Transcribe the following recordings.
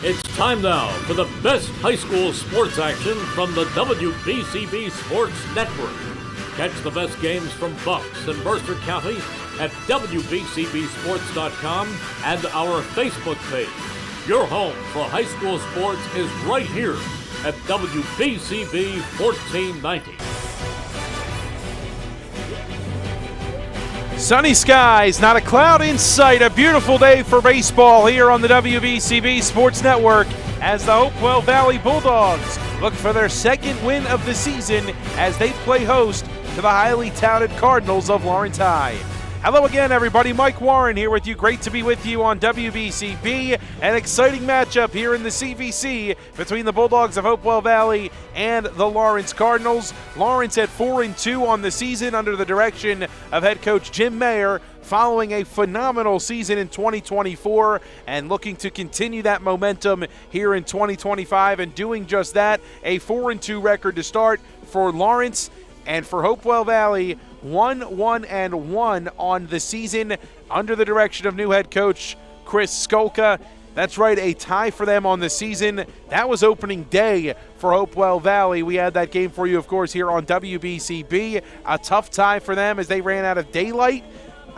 It's time now for the best high school sports action from the WBCB Sports Network. Catch the best games from Bucks and Mercer County at WBCBSports.com and our Facebook page. Your home for high school sports is right here at WBCB 1490. Sunny skies, not a cloud in sight. A beautiful day for baseball here on the WBCB Sports Network as the Hopewell Valley Bulldogs look for their second win of the season as they play host to the highly touted Cardinals of Lawrence High. Hello again, everybody. Mike Warren here with you. Great to be with you on WBCB. An exciting matchup here in the CVC between the Bulldogs of Hopewell Valley and the Lawrence Cardinals. Lawrence at 4-2 on the season under the direction of head coach Jim Mayer, following a phenomenal season in 2024 and looking to continue that momentum here in 2025 and doing just that. A 4-2 record to start for Lawrence. And for Hopewell Valley, 1-1-1 on the season under the direction of new head coach Chris Skolka. That's right, a tie for them on the season. That was opening day for Hopewell Valley. We had that game for you, of course, here on WBCB. A tough tie for them as they ran out of daylight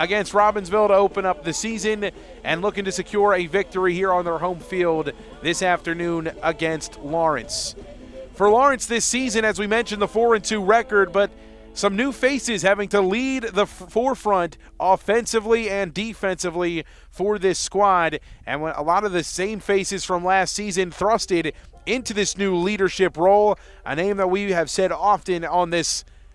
against Robbinsville to open up the season and looking to secure a victory here on their home field this afternoon against Lawrence. For Lawrence this season, as we mentioned, the 4-2 record, but some new faces having to lead the forefront offensively and defensively for this squad. And a lot of the same faces from last season thrusted into this new leadership role. A name that we have said often on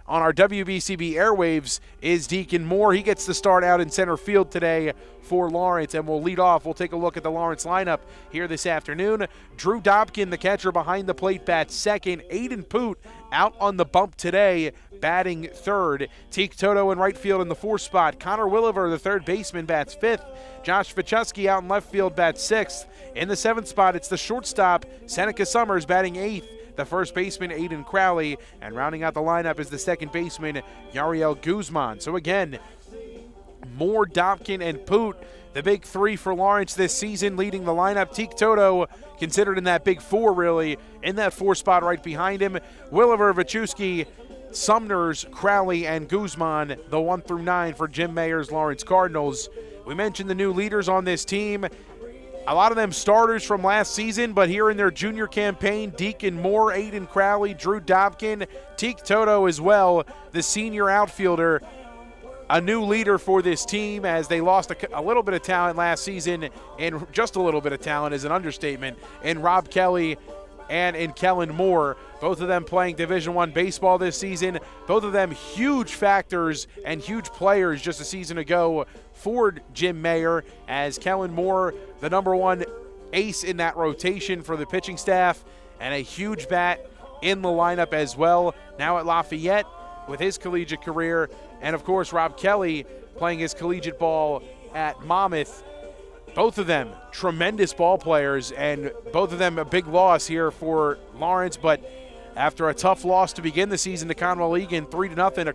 our WBCB airwaves is Deacon Moore. He gets the start out in center field today for Lawrence, and we'll lead off. We'll take a look at the Lawrence lineup here this afternoon. Drew Dobkin, the catcher behind the plate, bats second. Aiden Poot out on the bump today, batting third. Teak Toto in right field in the fourth spot. Connor Williver, the third baseman, bats fifth. Josh Vichusky out in left field, bats sixth. In the seventh spot, it's the shortstop, Seneca Summers, batting eighth. The first baseman, Aiden Crowley, and rounding out the lineup is the second baseman, Yariel Guzman. So again, Moore, Dobkin, and Poot, the big three for Lawrence this season, leading the lineup. Teak Toto considered in that big four, really, in that four spot right behind him. Williver, Vichusky, Sumners, Crowley, and Guzman, the 1 through 9 for Jim Mayer's Lawrence Cardinals. We mentioned the new leaders on this team. A lot of them starters from last season, but here in their junior campaign, Deacon Moore, Aiden Crowley, Drew Dobkin, Teak Toto as well, the senior outfielder, a new leader for this team as they lost a little bit of talent last season, and just a little bit of talent is an understatement, in Rob Kelly and in Kellen Moore. Both of them playing Division I baseball this season. Both of them huge factors and huge players just a season ago for Jim Mayer, as Kellen Moore, the number one ace in that rotation for the pitching staff, and a huge bat in the lineup as well, now at Lafayette with his collegiate career. And of course, Rob Kelly playing his collegiate ball at Monmouth. Both of them tremendous ball players, and both of them a big loss here for Lawrence. But after a tough loss to begin the season to Conwell Egan, 3-0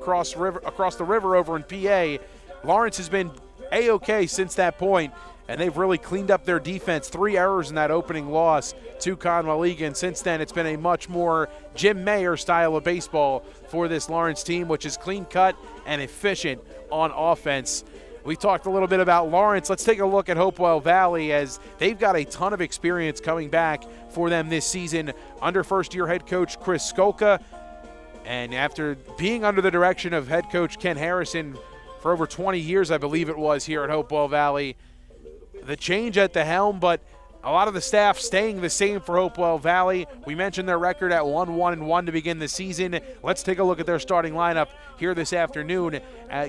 across the river over in PA, Lawrence has been A-OK since that point, and they've really cleaned up their defense. 3 errors in that opening loss to Conwell Egan. Since then, it's been a much more Jim Mayer style of baseball for this Lawrence team, which is clean-cut and efficient on offense. We talked a little bit about Lawrence. Let's take a look at Hopewell Valley, as they've got a ton of experience coming back for them this season under first-year head coach Chris Skolka. And after being under the direction of head coach Ken Harrison for over 20 years, I believe it was, here at Hopewell Valley, the change at the helm, but a lot of the staff staying the same for Hopewell Valley. We mentioned their record at 1-1-1 to begin the season. Let's take a look at their starting lineup here this afternoon.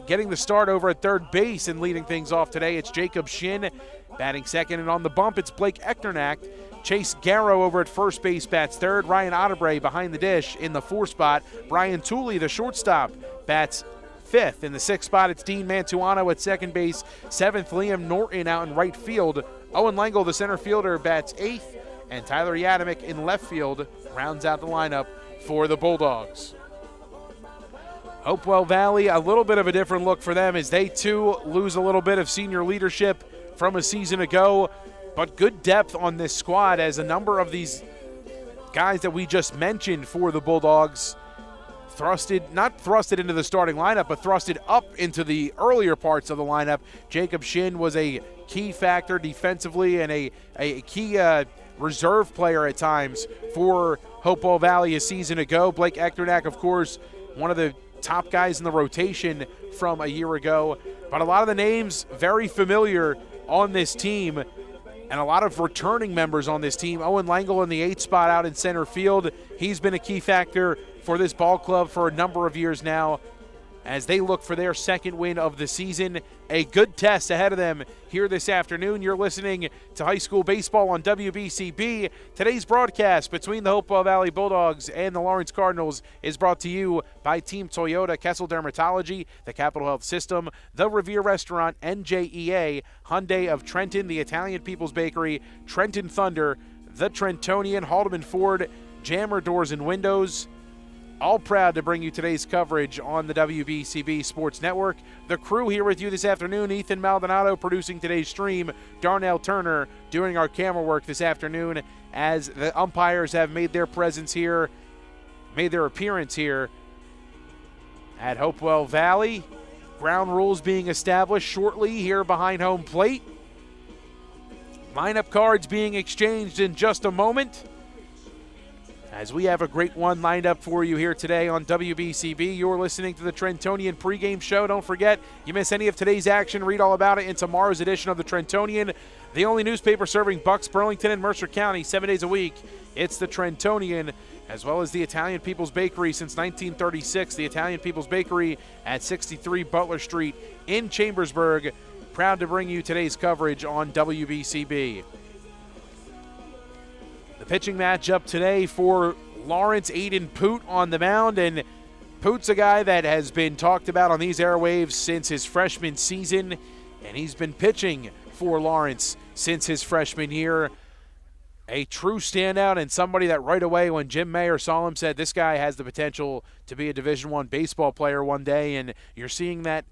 Getting the start over at third base and leading things off today, it's Jacob Shin batting second, and on the bump, it's Blake Echternack. Chase Garrow over at first base bats third. Ryan Otterbrae behind the dish in the fourth spot. Brian Tooley, the shortstop, bats fifth. In the sixth spot, it's Dean Mantuano at second base. Seventh, Liam Norton out in right field. Owen Langle, the center fielder, bats eighth. And Tyler Yadamick in left field rounds out the lineup for the Bulldogs. Hopewell Valley, a little bit of a different look for them as they too lose a little bit of senior leadership from a season ago. but good depth on this squad, as a number of these guys that we just mentioned for the Bulldogs not thrusted into the starting lineup, but thrusted up into the earlier parts of the lineup. Jacob Shin was a key factor defensively and a key reserve player at times for Hopewell Valley a season ago. Blake Echternak, of course, one of the top guys in the rotation from a year ago. But a lot of the names very familiar on this team, and a lot of returning members on this team. Owen Langle in the 8th spot out in center field. He's been a key factor for this ball club for a number of years now as they look for their second win of the season. A good test ahead of them here this afternoon. You're listening to high school baseball on WBCB. Today's broadcast between the Hopewell Valley Bulldogs and the Lawrence Cardinals is brought to you by Team Toyota, Kessel Dermatology, the Capital Health System, the Revere Restaurant, NJEA, Hyundai of Trenton, the Italian People's Bakery, Trenton Thunder, the Trentonian, Haldeman Ford, Jammer Doors and Windows. All proud to bring you today's coverage on the WBCB Sports Network. The crew here with you this afternoon: Ethan Maldonado producing today's stream, Darnell Turner doing our camera work this afternoon, as the umpires have made their appearance here at Hopewell Valley. Ground rules being established shortly here behind home plate. Lineup cards being exchanged in just a moment, as we have a great one lined up for you here today on WBCB. You're listening to the Trentonian pregame show. Don't forget, you miss any of today's action, read all about it in tomorrow's edition of the Trentonian, the only newspaper serving Bucks, Burlington, and Mercer County 7 days a week. It's the Trentonian, as well as the Italian People's Bakery since 1936. The Italian People's Bakery at 63 Butler Street in Chambersburg. Proud to bring you today's coverage on WBCB. The pitching matchup today for Lawrence, Aiden Poot on the mound, and Poot's a guy that has been talked about on these airwaves since his freshman season, and he's been pitching for Lawrence since his freshman year. A true standout, and somebody that right away when Jim Mayer saw him said this guy has the potential to be a Division I baseball player one day, and you're seeing that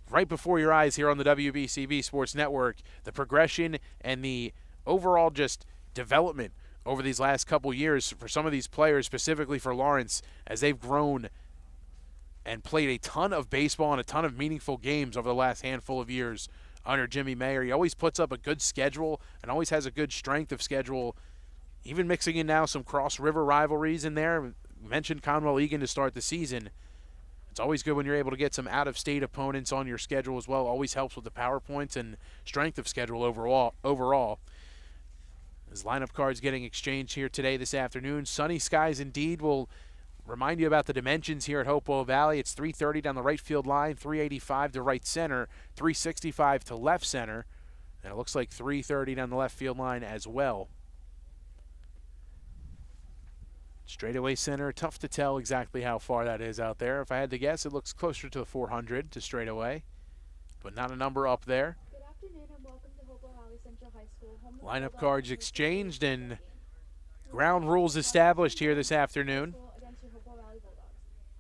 right before your eyes here on the WBCB Sports Network. The progression and the overall just development over these last couple years for some of these players, specifically for Lawrence, as they've grown and played a ton of baseball and a ton of meaningful games over the last handful of years under Jimmy Mayer. He always puts up a good schedule and always has a good strength of schedule, even mixing in now some cross-river rivalries in there. We mentioned Conwell Egan to start the season. It's always good when you're able to get some out-of-state opponents on your schedule as well. Always helps with the PowerPoints and strength of schedule overall. As lineup cards getting exchanged here today this afternoon. Sunny skies indeed. We'll remind you about the dimensions here at Hopewell Valley. It's 330 down the right field line, 385 to right center, 365 to left center, and it looks like 330 down the left field line as well. Straightaway center, tough to tell exactly how far that is out there. If I had to guess, it looks closer to the 400 to straightaway, but not a number up there. Good afternoon and welcome to Hopewell Valley Central High School. Lineup cards exchanged and ground rules established here this afternoon. Against your Hopewell Valley Bulldogs.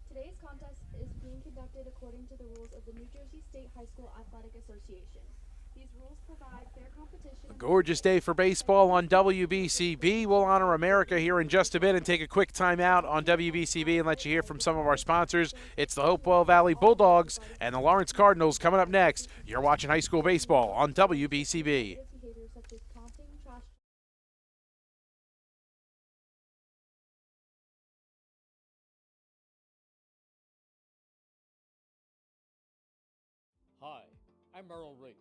Today's contest is being conducted according to the rules of the New Jersey State High School Athletic Association. These rules provide fair competition. A gorgeous day for baseball on WBCB. We'll honor America here in just a bit and take a quick time out on WBCB and let you hear from some of our sponsors. It's the Hopewell Valley Bulldogs and the Lawrence Cardinals coming up next. You're watching high school baseball on WBCB. Behaviors such as taunting, trash. Hi, I'm Merrill Reese.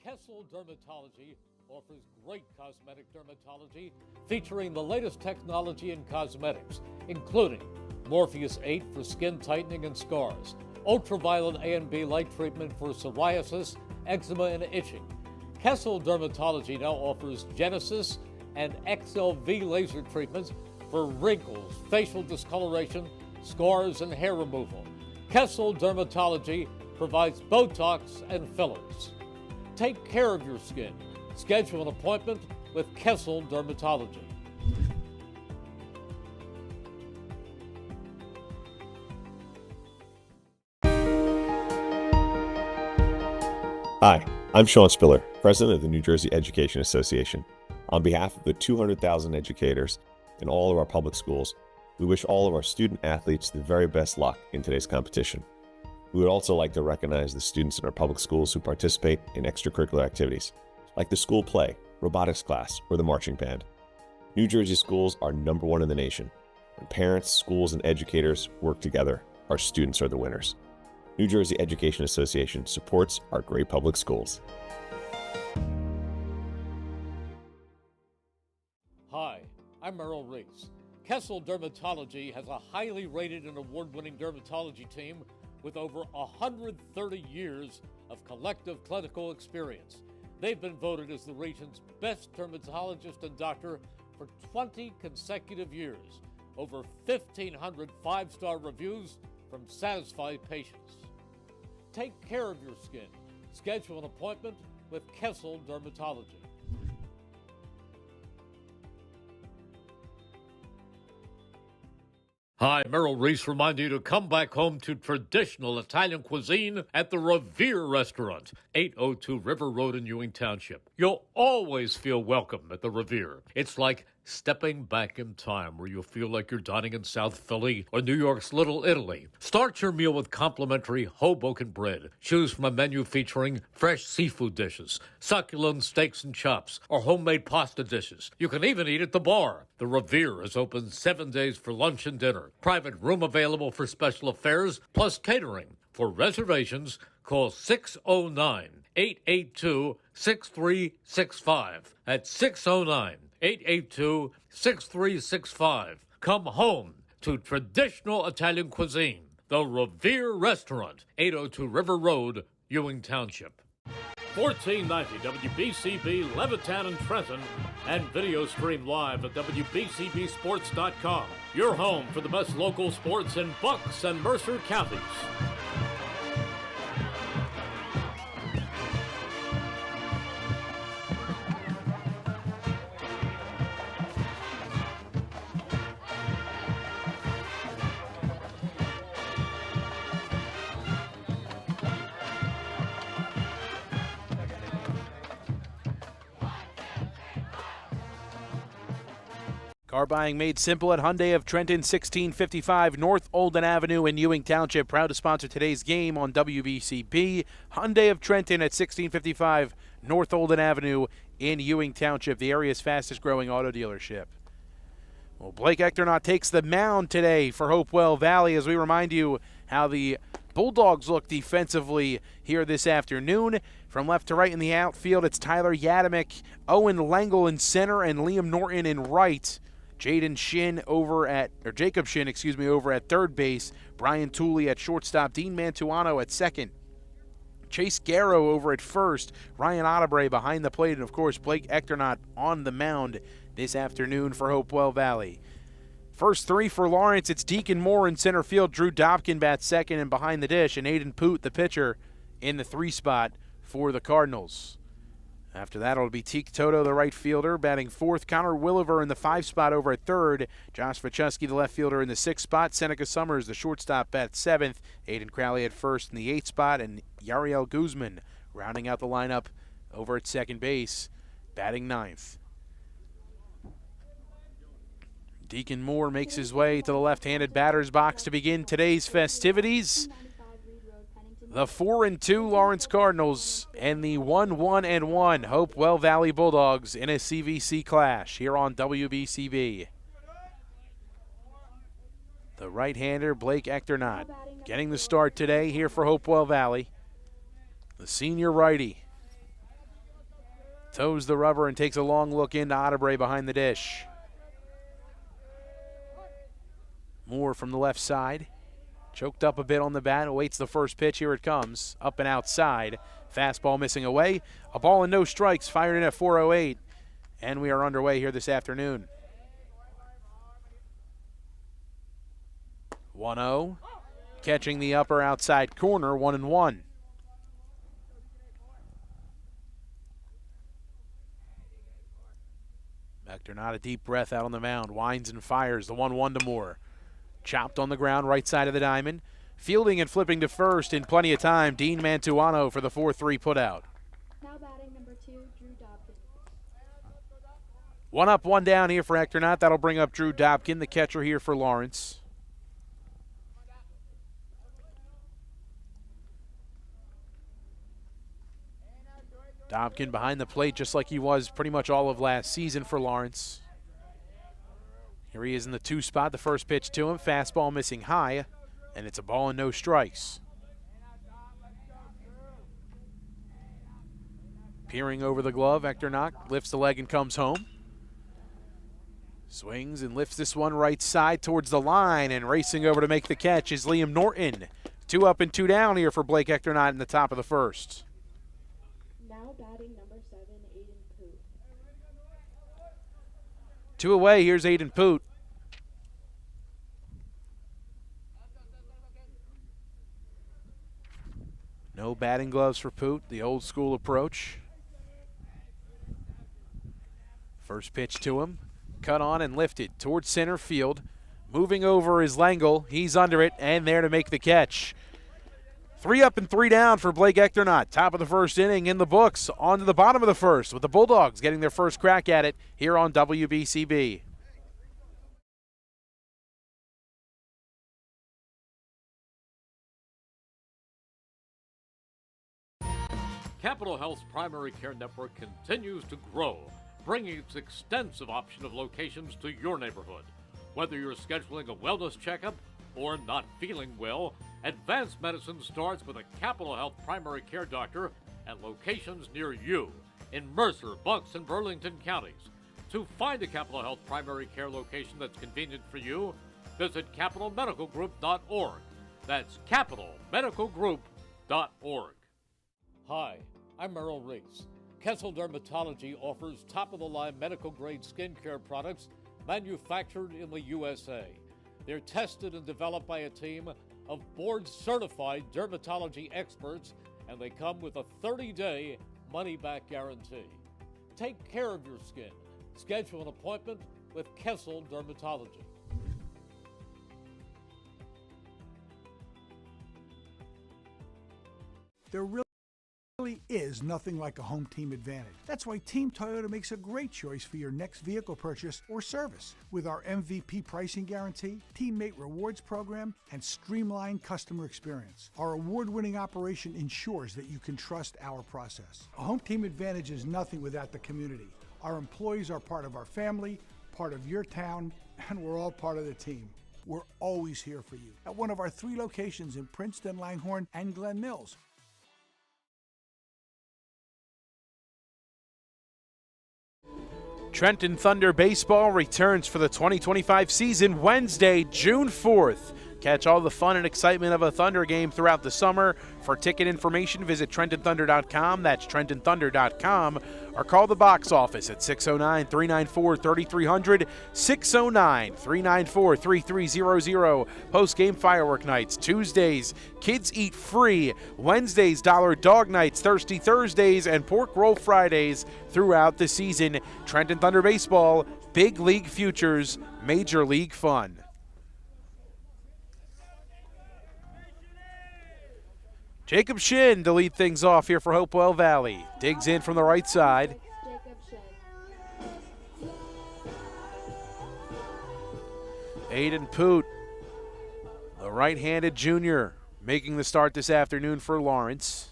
Kessel Dermatology offers great cosmetic dermatology featuring the latest technology in cosmetics, including Morpheus 8 for skin tightening and scars, ultraviolet A and B light treatment for psoriasis, eczema, and itching. Kessel Dermatology now offers Genesis and XLV laser treatments for wrinkles, facial discoloration, scars, and hair removal. Kessel Dermatology provides Botox and fillers. Take care of your skin. Schedule an appointment with Kessel Dermatology. Hi, I'm Sean Spiller, President of the New Jersey Education Association. On behalf of the 200,000 educators in all of our public schools, we wish all of our student athletes the very best luck in today's competition. We would also like to recognize the students in our public schools who participate in extracurricular activities, like the school play, robotics class, or the marching band. New Jersey schools are number one in the nation. When parents, schools, and educators work together, our students are the winners. New Jersey Education Association supports our great public schools. Hi, I'm Merrill Reese. Kessel Dermatology has a highly rated and award-winning dermatology team with over 130 years of collective clinical experience. They've been voted as the region's best dermatologist and doctor for 20 consecutive years. Over 1,500 five-star reviews from satisfied patients. Take care of your skin. Schedule an appointment with Kessel Dermatology. Hi, Merrill Reese reminding you to come back home to traditional Italian cuisine at the Revere Restaurant, 802 River Road in Ewing Township. You'll always feel welcome at the Revere. It's like stepping back in time where you'll feel like you're dining in South Philly or New York's Little Italy. Start your meal with complimentary Hoboken bread. Choose from a menu featuring fresh seafood dishes, succulent steaks and chops, or homemade pasta dishes. You can even eat at the bar. The Revere is open 7 days for lunch and dinner. Private room available for special affairs, plus catering. For reservations, call 609-882-6365. That's 609-882-6365. Come home to traditional Italian cuisine. The Revere Restaurant, 802 River Road, Ewing Township. 1490 WBCB, Levittown and Trenton, and video stream live at WBCBsports.com. Your home for the best local sports in Bucks and Mercer counties. Car buying made simple at Hyundai of Trenton, 1655 North Olden Avenue in Ewing Township. Proud to sponsor today's game on WBCB. Hyundai of Trenton at 1655 North Olden Avenue in Ewing Township, the area's fastest growing auto dealership. Well, Blake Echternaut takes the mound today for Hopewell Valley as we remind you how the Bulldogs look defensively here this afternoon. From left to right in the outfield, it's Tyler Yadamick, Owen Langle in center, and Liam Norton in right. Jacob Shin over at third base. Brian Tooley at shortstop. Dean Mantuano at second. Chase Garrow over at first. Ryan Ottebre behind the plate. And, of course, Blake Echternaut on the mound this afternoon for Hopewell Valley. First three for Lawrence. It's Deacon Moore in center field. Drew Dobkin bats second and behind the dish. And Aiden Poot, the pitcher, in the 3 spot for the Cardinals. After that, it'll be Teak Toto, the right fielder, batting fourth. Connor Williver in the 5 spot over at third. Josh Vachusky, the left fielder, in the 6 spot. Seneca Summers, the shortstop, bats seventh. Aiden Crowley at first in the 8 spot. And Yariel Guzman rounding out the lineup over at second base, batting ninth. Deacon Moore makes his way to the left-handed batter's box to begin today's festivities. The 4-2 Lawrence Cardinals and the 1-1 Hopewell Valley Bulldogs in a CVC clash here on WBCB. The right-hander Blake Echternaut getting the start today here for Hopewell Valley. The senior righty toes the rubber and takes a long look into Ottebre behind the dish. Moore from the left side. Choked up a bit on the bat, awaits the first pitch. Here it comes, up and outside. Fastball missing away. A ball and no strikes, fired in at 4:08. And we are underway here this afternoon. 1-0. Catching the upper outside corner, 1-1. Echternaut a deep breath out on the mound. Winds and fires the 1-1 to Moore. Chopped on the ground, right side of the diamond. Fielding and flipping to first in plenty of time. Dean Mantuano for the 4-3 putout. Now One up, one down here for Hector Knott. That'll bring up Drew Dobkin, the catcher here for Lawrence. Dobkin behind the plate just like he was pretty much all of last season for Lawrence. Here he is in the 2 spot. The first pitch to him, fastball missing high, and it's a ball and no strikes. Peering over the glove, Hector Knott lifts the leg and comes home. Swings and lifts this one right side towards the line, and racing over to make the catch is Liam Norton. 2 up and 2 down here for Blake Hector Knott in the top of the first. Now batting number 7, Aiden Poot. 2 away, here's Aiden Poot. No batting gloves for Poot, the old school approach. First pitch to him, cut on and lifted towards center field. Moving over is Langle, he's under it and there to make the catch. 3 up and 3 down for Blake Hector Knott. Top of the first inning in the books. On to the bottom of the first with the Bulldogs getting their first crack at it here on WBCB. Capital Health's primary care network continues to grow, bringing its extensive option of locations to your neighborhood. Whether you're scheduling a wellness checkup or not feeling well, advanced medicine starts with a Capital Health primary care doctor at locations near you in Mercer, Bucks, and Burlington counties. To find a Capital Health primary care location that's convenient for you, visit capitalmedicalgroup.org. That's capitalmedicalgroup.org. Hi, I'm Merrill Reese. Kessel Dermatology offers top-of-the-line medical-grade skincare products manufactured in the USA. They're tested and developed by a team of board-certified dermatology experts, and they come with a 30-day money-back guarantee. Take care of your skin. Schedule an appointment with Kessel Dermatology. There really is nothing like a home team advantage. That's why Team Toyota makes a great choice for your next vehicle purchase or service. With our MVP pricing guarantee, teammate rewards program, and streamlined customer experience, our award-winning operation ensures that you can trust our process. A home team advantage is nothing without the community. Our employees are part of our family, part of your town, and we're all part of the team. We're always here for you at one of our 3 locations in Princeton, Langhorne, and Glen Mills. Trenton Thunder Baseball returns for the 2025 season Wednesday, June 4th. Catch all the fun and excitement of a Thunder game throughout the summer. For ticket information, visit TrentonThunder.com. That's TrentonThunder.com. Or call the box office at 609-394-3300, 609-394-3300. Post-game firework nights, Tuesdays, kids eat free. Wednesdays, dollar dog nights, Thirsty Thursdays, and pork roll Fridays throughout the season. Trenton Thunder Baseball, big league futures, major league fun. Jacob Shin to lead things off here for Hopewell Valley. Digs in from the right side. Jacob Shin. Aiden Poot, the right-handed junior, making the start this afternoon for Lawrence.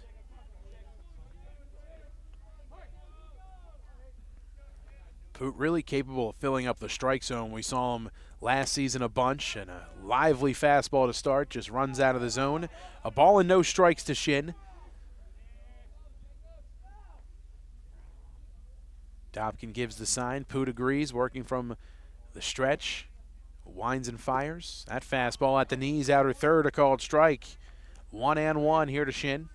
Poot really capable of filling up the strike zone. We saw him last season a bunch, and a lively fastball to start, just runs out of the zone. A ball and no strikes to Shin. Dobkin gives the sign. Poot agrees, working from the stretch. Winds and fires. That fastball at the knees, outer third, a called strike. 1-1 here to Shin.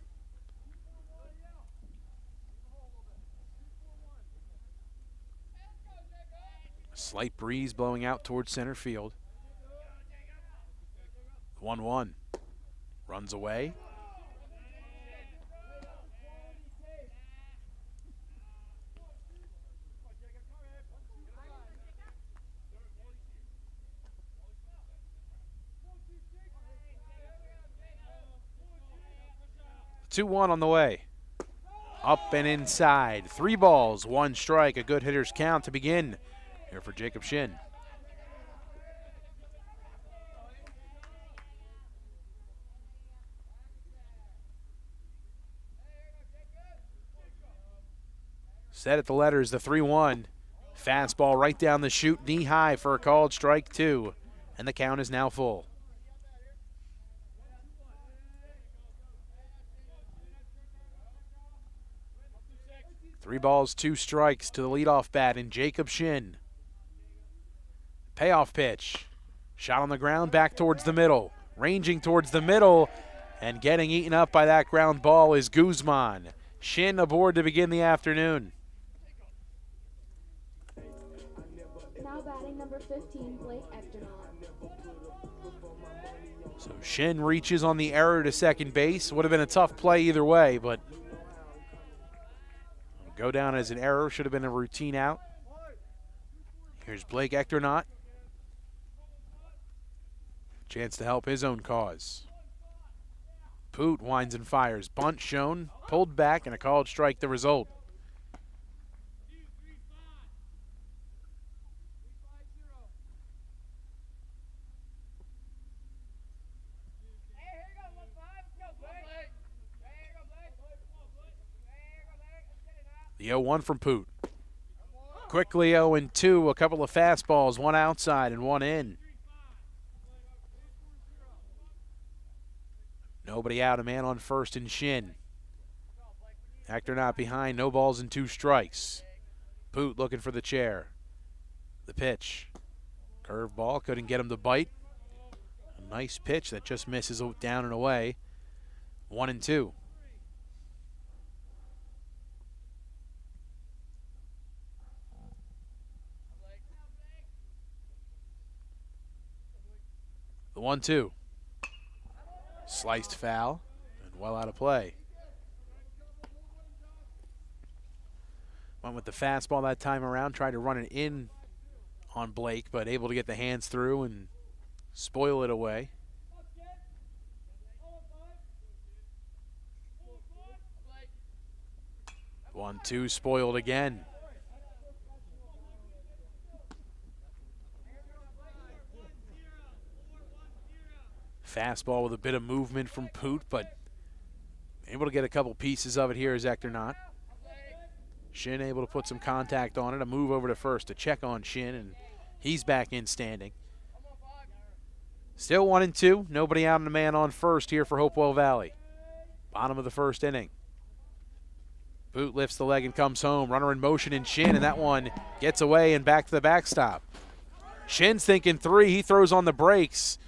Slight breeze blowing out towards center field. 1-1. Runs away. Two-one on the way. Up and inside. 3 balls, 1 strike. A good hitter's count to begin here for Jacob Shin. Set at the letters, the 3-1. Fastball right down the chute, knee high for a called strike 2. And the count is now full. 3 balls, 2 strikes to the leadoff bat in Jacob Shin. Payoff pitch. Shot on the ground, back towards the middle. Ranging towards the middle, and getting eaten up by that ground ball is Guzman. Shin aboard to begin the afternoon. Now batting number 15, Blake Ectornaut. So Shin reaches on the error to second base. Would have been a tough play either way, but go down as an error. Should have been a routine out. Here's Blake Ectornaut. Chance to help his own cause. Poot winds and fires. Bunt shown, pulled back, and a called strike the result. The 0-1 from Poot. Quickly 0-2, a couple of fastballs, one outside and one in. Nobody out, a man on first and Shin. Actor not behind, no balls and 2 strikes. Poot looking for the chair. The pitch. Curve ball, couldn't get him to bite. A nice pitch that just misses down and away. 1-2. The 1-2. Sliced foul and well out of play. Went with the fastball that time around, tried to run it in on Blake, but able to get the hands through and spoil it away. One, two, spoiled again. Fastball with a bit of movement from Poot, but able to get a couple pieces of it here is Ectornaut. Shin able to put some contact on it, a move over to first to check on Shin, and he's back in standing. Still 1-2, nobody out and a man on first here for Hopewell Valley. Bottom of the first inning. Poot lifts the leg and comes home. Runner in motion in Shin, and that one gets away and back to the backstop. Shin's thinking 3, he throws on the brakes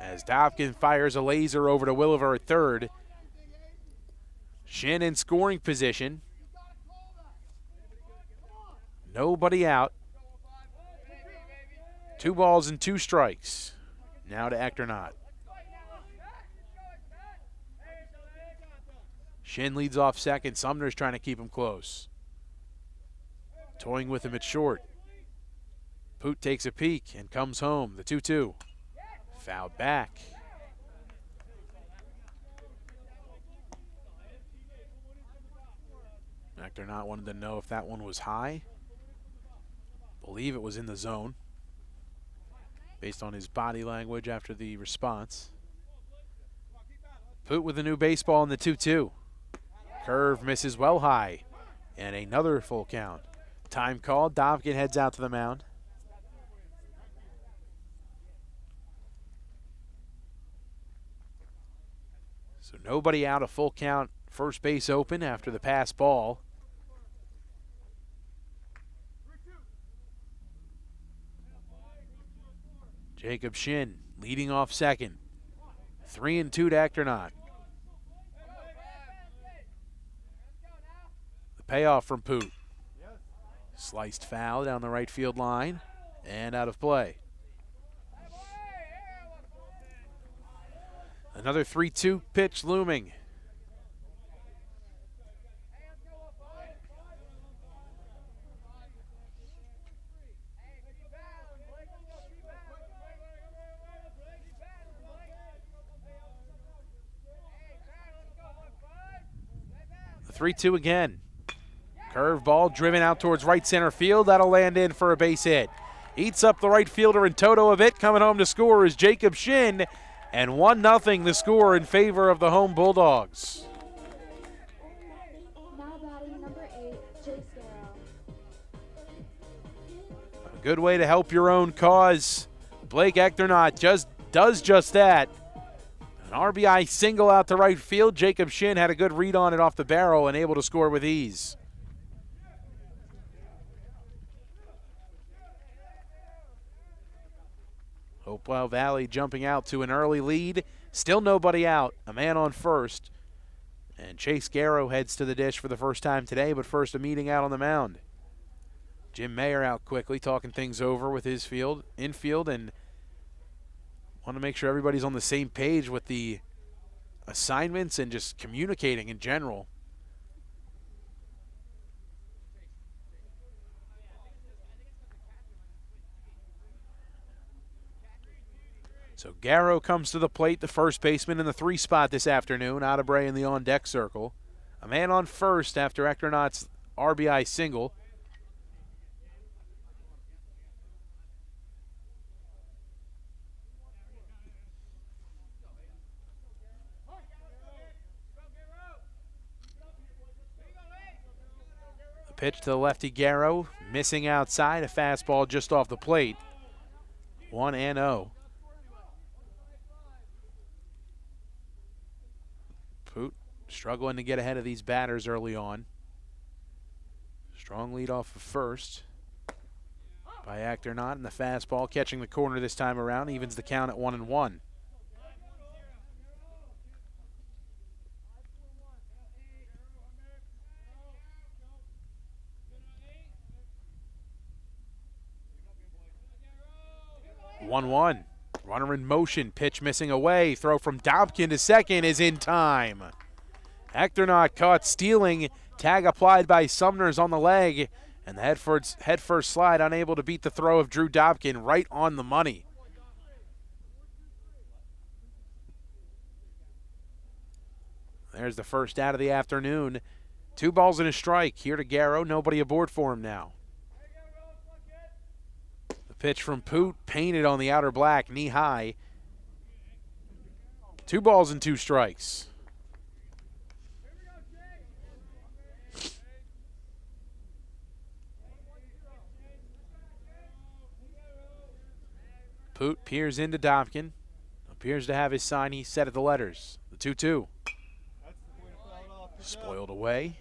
as Dobkin fires a laser over to Williver at third. Shin in scoring position. Nobody out. 2 balls and 2 strikes. Now to Ectornaut. Shin leads off second. Sumner's trying to keep him close. Toying with him at short. Poot takes a peek and comes home. The 2-2. Fouled back. Ectornaut wanted to know if that one was high. Believe it was in the zone based on his body language after the response. Poot with a new baseball in the 2-2. Curve misses well high, and another full count. Time called. Dobkin heads out to the mound. So nobody out, a full count, first base open after the pass ball. Jacob Shin leading off second. 3-2 to Ectornaut. The payoff from Poot. Sliced foul down the right field line and out of play. Another 3-2 pitch looming. The 3-2 again. Curve ball driven out towards right center field. That'll land in for a base hit. eats up the right fielder in toto of it. Coming home to score is Jacob Shin, and 1-0 the score in favor of the home Bulldogs. Now batting number 8, Chase Garrow. A good way to help your own cause. Blake Echternaut does just that. An RBI single out to right field. Jacob Shin had a good read on it off the barrel and able to score with ease. Hopewell Valley jumping out to an early lead. Still nobody out. A man on first. And Chase Garrow heads to the dish for the first time today, but first a meeting out on the mound. Jim Mayer out quickly, talking things over with his infield, and want to make sure everybody's on the same page with the assignments and just communicating in general. So Garrow comes to the plate, the first baseman in the 3 spot this afternoon. Adebre in the on-deck circle. A man on first after Echternaut's RBI single. The pitch to the lefty Garrow, missing outside, a fastball just off the plate. 1-0. Poot struggling to get ahead of these batters early on. Strong lead off of first by Echternaut, and the fastball catching the corner this time around evens the count at 1-1. One. Runner in motion, pitch missing away. Throw from Dobkin to second is in time. Echternaut caught stealing. Tag applied by Sumners on the leg. And the head first slide unable to beat the throw of Drew Dobkin right on the money. There's the first out of the afternoon. 2 balls and a strike. Here to Garrow. Nobody aboard for him now. Pitch from Poot, painted on the outer black, knee high. 2 balls and 2 strikes. Poot peers into Dobkin. Appears to have his sign. He set at the letters. The 2-2. Spoiled away.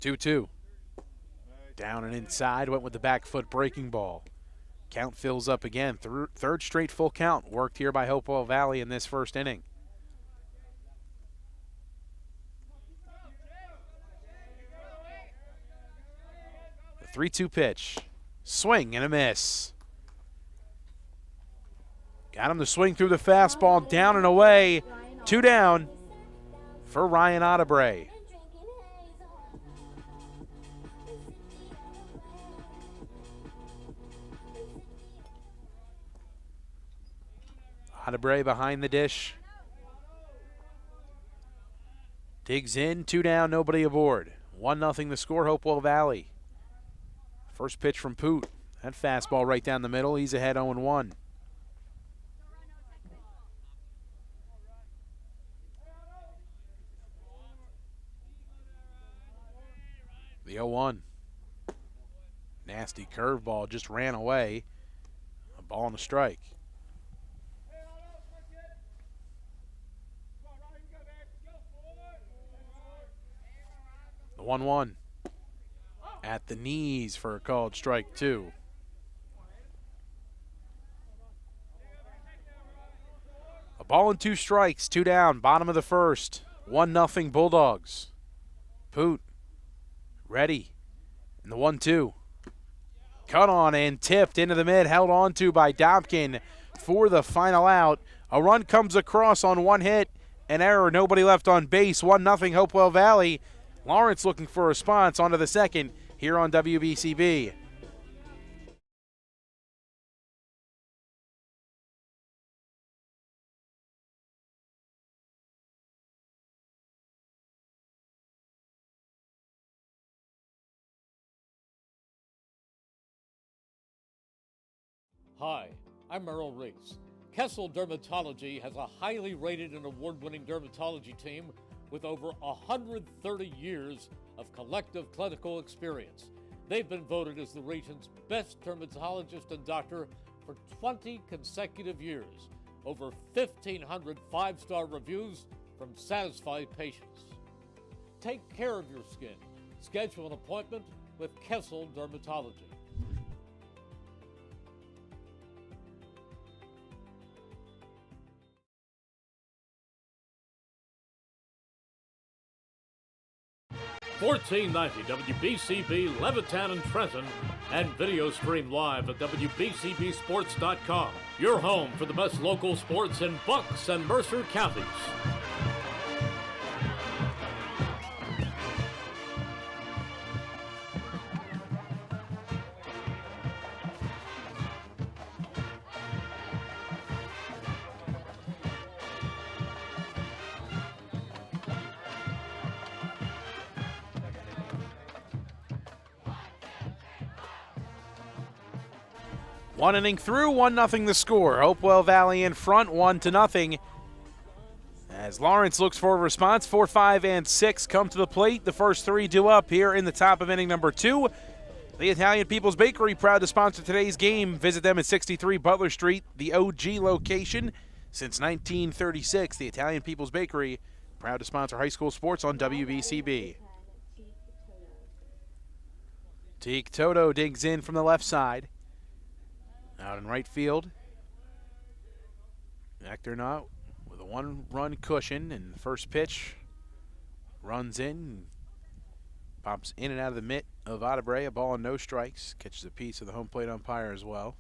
The 2-2. Down and inside, went with the back foot breaking ball. Count fills up again. Third straight full count worked here by Hopewell Valley in this first inning. The 3-2 pitch. Swing and a miss. Got him to swing through the fastball, down and away. 2 down for Ryan Adebre. Adebre behind the dish. Digs in, 2 down, nobody aboard. 1-0 the score, Hopewell Valley. First pitch from Poot. That fastball right down the middle. He's ahead 0-1. The 0-1. Nasty curveball just ran away. A ball and a strike. The 1-1 at the knees for a called strike 2. A ball and 2 strikes, 2 down, bottom of the first. 1-0 Bulldogs. Poot ready. And the 1-2. Cut on and tipped into the mid, held on to by Dobkin for the final out. A run comes across on 1 hit, an error, nobody left on base. 1-0 Hopewell Valley. Lawrence looking for a response onto the second here on WBCB. Hi, I'm Merrill Reese. Kessel Dermatology has a highly rated and award-winning dermatology team with over 130 years of collective clinical experience. They've been voted as the region's best dermatologist and doctor for 20 consecutive years. Over 1,500 five-star reviews from satisfied patients. Take care of your skin. Schedule an appointment with Kessel Dermatology. $14.90 WBCB Levittown and Trenton, and video stream live at WBCBSports.com. Your home for the best local sports in Bucks and Mercer counties. One inning through, 1-0 the score. Hopewell Valley in front, 1-0. As Lawrence looks for a response, 4, 5, and 6 come to the plate. The first three due up here in the top of inning number 2. The Italian People's Bakery, proud to sponsor today's game. Visit them at 63 Butler Street, the OG location. Since 1936, the Italian People's Bakery, proud to sponsor high school sports on WVCB. Teak Toto digs in from the left side. Out in right field. Actor not with a 1-run cushion, and the first pitch runs in, pops in and out of the mitt of Adebre, a ball and no strikes, catches a piece of the home plate umpire as well.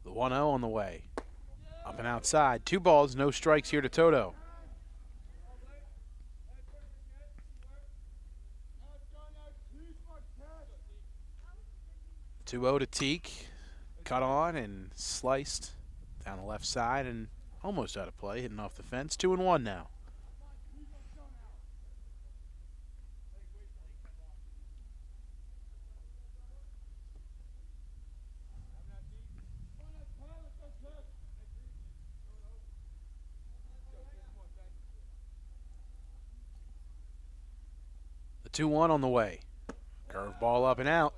The 1-0 on the way. Up and outside. 2 balls, no strikes here to Toto. The 2-0 to Teak. Cut on and sliced down the left side and almost out of play, hitting off the fence. 2-1 now. The 2-1 on the way. Curve ball up and out.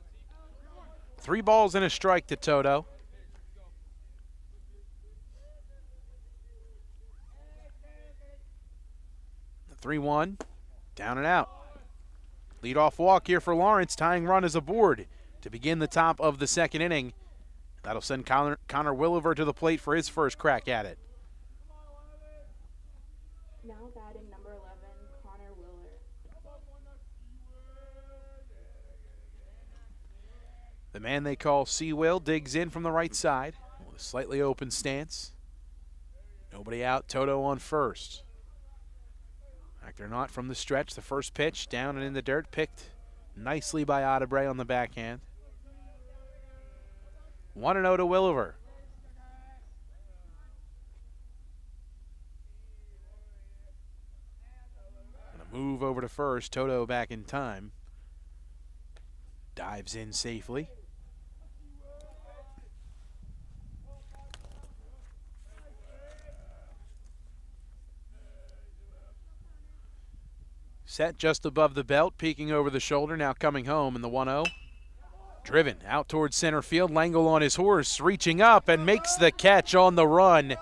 3 balls and a strike to Toto. The 3-1, down and out. Leadoff walk here for Lawrence. Tying run is aboard to begin the top of the second inning. That'll send Connor Williver to the plate for his first crack at it. Now batting number 11, Connor Willer. The man they call Seawill digs in from the right side with a slightly open stance. Nobody out, Toto on first. Actor not from the stretch. The first pitch down and in the dirt, picked nicely by Adebre on the backhand. 1-0 to Williver. And a move over to first. Toto back in time. Dives in safely. Set just above the belt, peeking over the shoulder, now coming home in the 1-0. Driven out towards center field. Langle on his horse, reaching up and makes the catch on the run.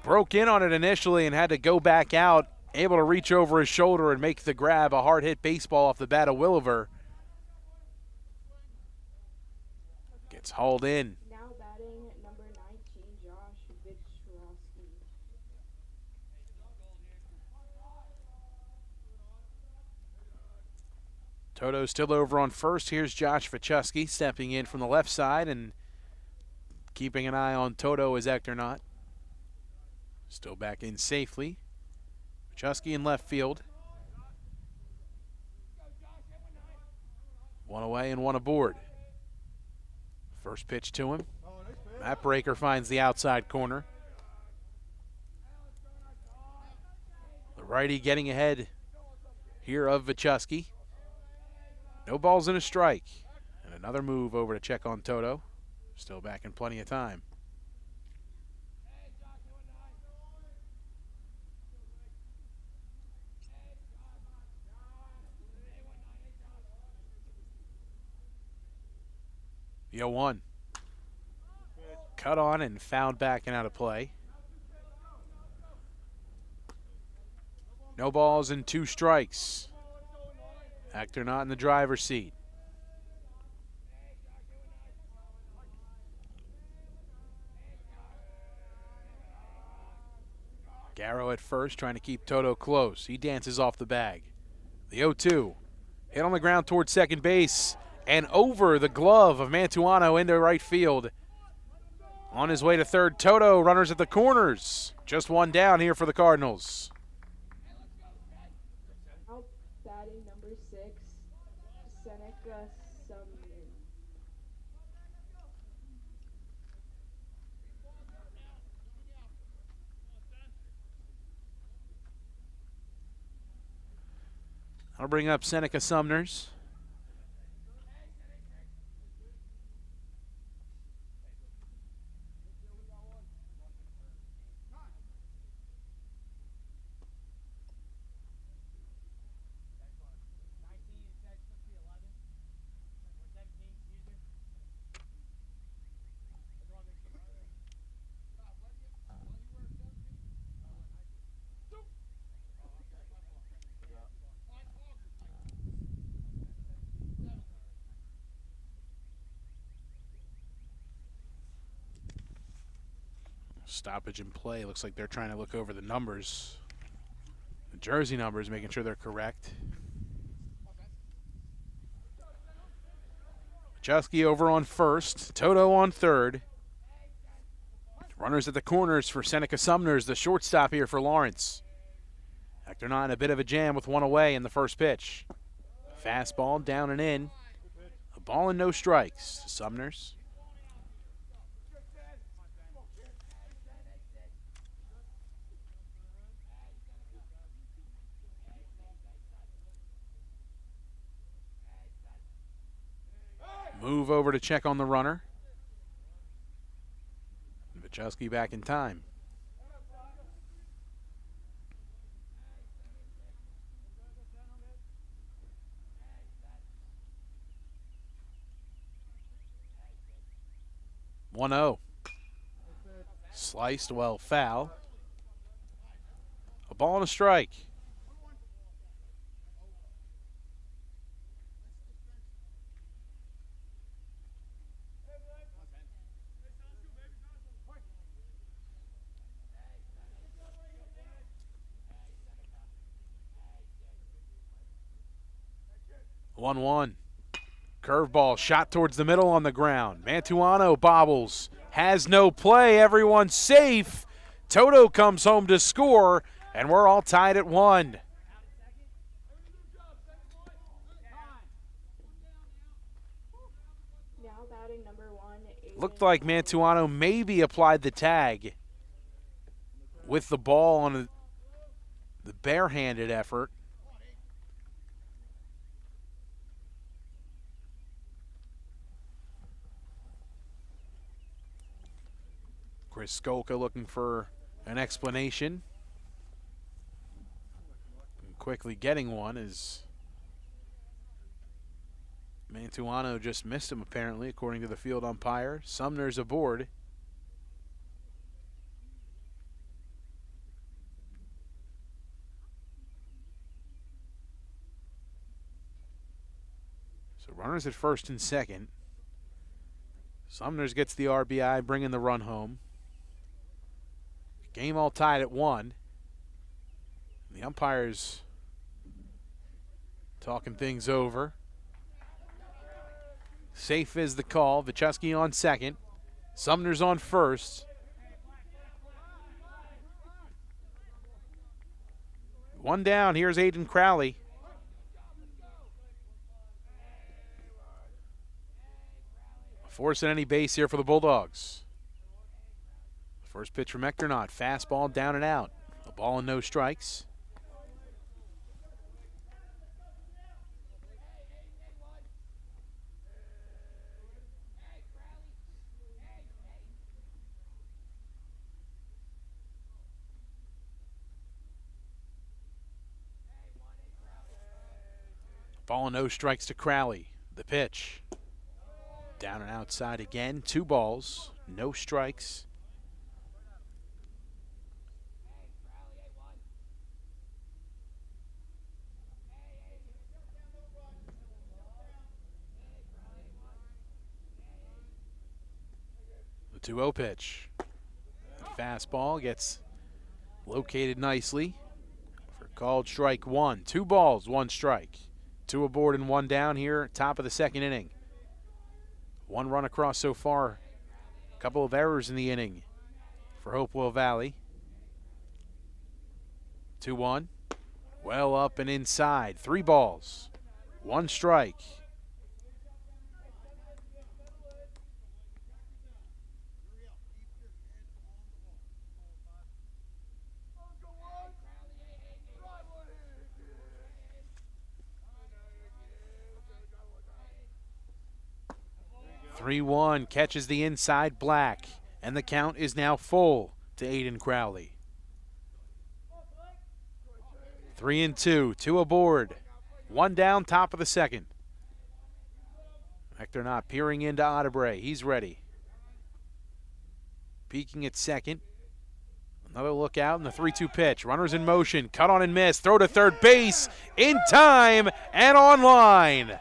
Broke in on it initially and had to go back out, able to reach over his shoulder and make the grab. A hard hit baseball off the bat of Williver. Gets hauled in. Now batting number 19, Josh Vichurowski. Toto still over on first. Here's Josh Vichurowski stepping in from the left side and keeping an eye on Toto as Ectornaut. Still back in safely. Vichurowski in left field. One away and one aboard. First pitch to him. That breaker finds the outside corner. The righty getting ahead here of Vichusky. No balls and a strike. And another move over to check on Toto. Still back in plenty of time. The 0-1. Cut on and fouled back and out of play. No balls and 2 strikes. Actor not in the driver's seat. Garrow at first trying to keep Toto close. He dances off the bag. The 0-2. Hit on the ground towards second base and over the glove of Mantuano into right field. On his way to third, Toto, runners at the corners. Just one down here for the Cardinals. Out batting number 6, Seneca Sumner. I'll bring up Seneca Sumners. Stoppage in play. Looks like they're trying to look over the numbers. The jersey numbers, making sure they're correct. Chusky over on first. Toto on third. Runners at the corners for Seneca Sumners, the shortstop here for Lawrence. Actor not in a bit of a jam with one away in the first pitch. Fastball down and in. A ball and no strikes to Sumners. Move over to check on the runner. Vichusky back in time. One 0. Sliced well foul. A ball and a strike. One. Curveball shot towards the middle on the ground. Mantuano bobbles. Has no play. Everyone's safe. Toto comes home to score, and we're all tied at 1. Now batting number 1. Looked like Mantuano maybe applied the tag with the ball on the barehanded effort. Chris Skolka looking for an explanation. And quickly getting one as Mantuano just missed him apparently, according to the field umpire. Sumner's aboard. So runners at first and second. Sumners gets the RBI, bringing the run home. Game all tied at 1. The umpires talking things over. Safe is the call. Vichusky on second. Sumner's on first. One down. Here's Aiden Crowley. forcing any base here for the Bulldogs. First pitch from Ectornot, fastball down and out. A ball and no strikes. Ball and no strikes to Crowley. The pitch. Down and outside again. 2 balls, no strikes. The 2-0 pitch. Fastball gets located nicely for called strike 1. 2 balls, 1 strike. 2 aboard and 1 down here, top of the second inning. 1 run across so far. A couple of errors in the inning for Hopewell Valley. 2-1. Well up and inside. 3 balls, 1 strike. (3-1) catches the inside Black, and the count is now full to Aiden Crowley. 3-2, 2 aboard, 1 down, top of the second. Hector not peering into Adebre. He's ready. Peeking at second. Another look out in the 3-2 pitch. Runners in motion, cut on and miss. Throw to third base in time and on line.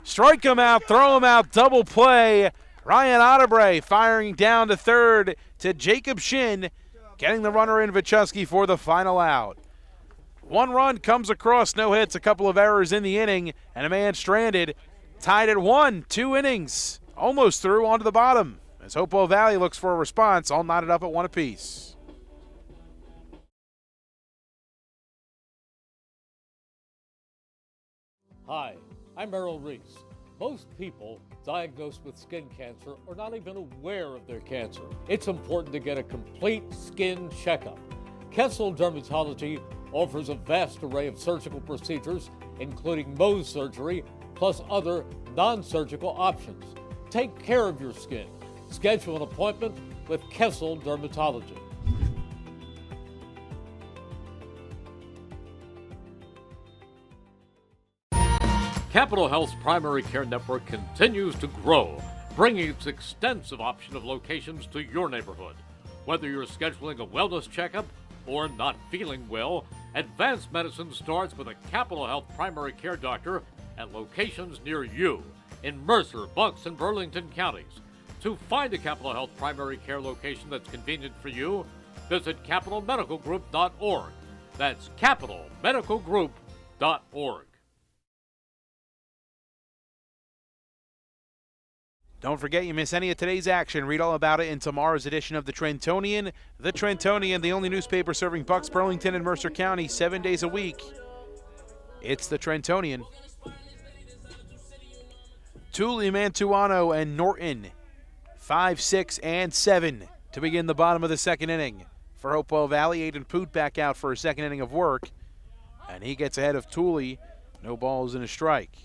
Strike him out, throw him out, double play. Ryan Adebre firing down to third to Jacob Shin, getting the runner in Vichusky for the final out. 1 run comes across, no hits, a couple of errors in the inning, and a man stranded. Tied at 1, 2 innings, almost through onto the bottom. As Hopewell Valley looks for a response, all knotted up at 1 apiece. Hi, I'm Errol Reese. Most people diagnosed with skin cancer are not even aware of their cancer. It's important to get a complete skin checkup. Kessel Dermatology offers a vast array of surgical procedures, including Mohs surgery, plus other non-surgical options. Take care of your skin. Schedule an appointment with Kessel Dermatology. Capital Health's primary care network continues to grow, bringing its extensive option of locations to your neighborhood. Whether you're scheduling a wellness checkup or not feeling well, advanced medicine starts with a Capital Health primary care doctor at locations near you in Mercer, Bucks, and Burlington counties. To find a Capital Health primary care location that's convenient for you, visit capitalmedicalgroup.org. That's capitalmedicalgroup.org. Don't forget, you miss any of today's action. Read all about it in tomorrow's edition of the Trentonian. The Trentonian, the only newspaper serving Bucks, Burlington, and Mercer County 7 days a week. It's the Trentonian. Thule, Mantuano, and Norton, 5, 6, and 7 to begin the bottom of the second inning. For Hopewell Valley, Aiden Poot back out for a second inning of work, and he gets ahead of Thule. No balls and a strike.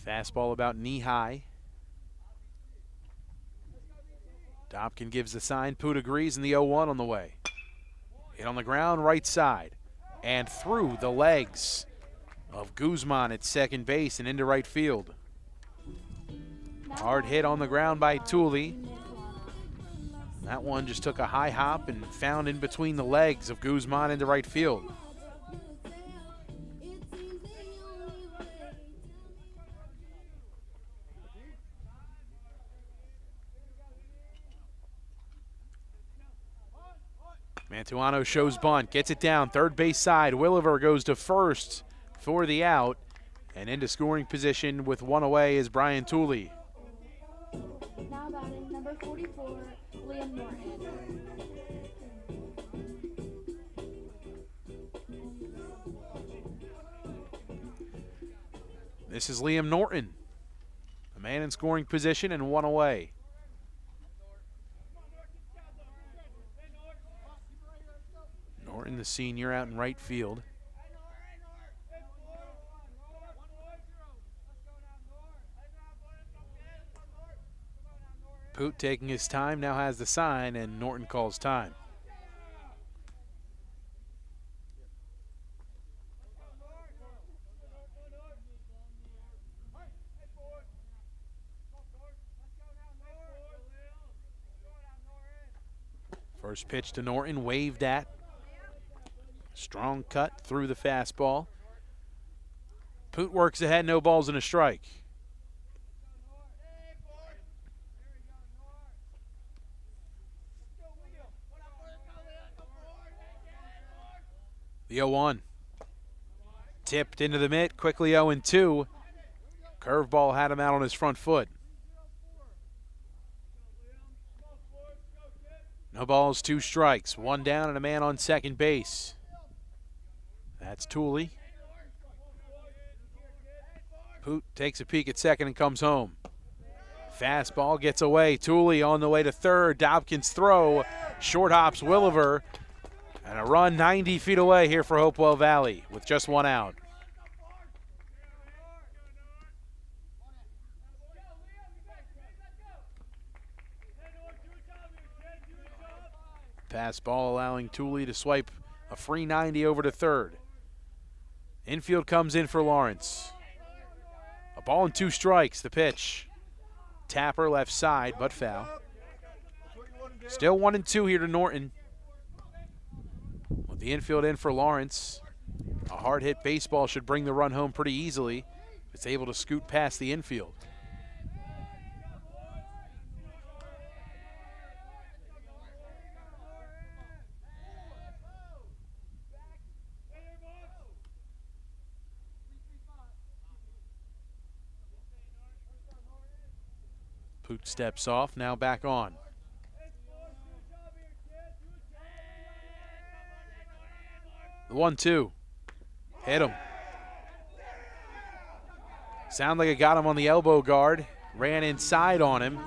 Fastball about knee-high. Dobkin gives the sign. Poot agrees, and the 0-1 on the way. Hit on the ground, right side, and through the legs of Guzman at second base and into right field. Hard hit on the ground by Thule. That one just took a high hop and found in between the legs of Guzman into right field. Mantuano shows bunt, gets it down, third base side. Williver goes to first for the out, and into scoring position with 1 away is Brian Thule. Now batting number 44, Liam Norton. This is Liam Norton. man in scoring position and one away. Norton, the senior, out in right field. Poot taking his time, now has the sign, and Norton calls time. First pitch to Norton, waved at. Strong cut through the fastball. Poot works ahead, no balls and a strike. The 0-1. Tipped into the mitt, quickly 0-2. Curveball had him out on his front foot. No balls, 2 strikes. 1 down and a man on second base. That's Tooley. Poot takes a peek at second and comes home. Fastball gets away. Tooley on the way to third. Dobkins throw. Short hops Williver. And a run 90 feet away here for Hopewell Valley with just 1 out. Pass ball allowing Tooley to swipe a free 90 over to third. Infield comes in for Lawrence. A ball and 2 strikes, the pitch. Tapper left side, but foul. Still 1-2 here to Norton. With the infield in for Lawrence. A hard hit baseball should bring the run home pretty easily. It's able to scoot past the infield. Poot steps off, now back on. The 1-2. Hit him. Sound like it got him on the elbow guard. Ran inside on him.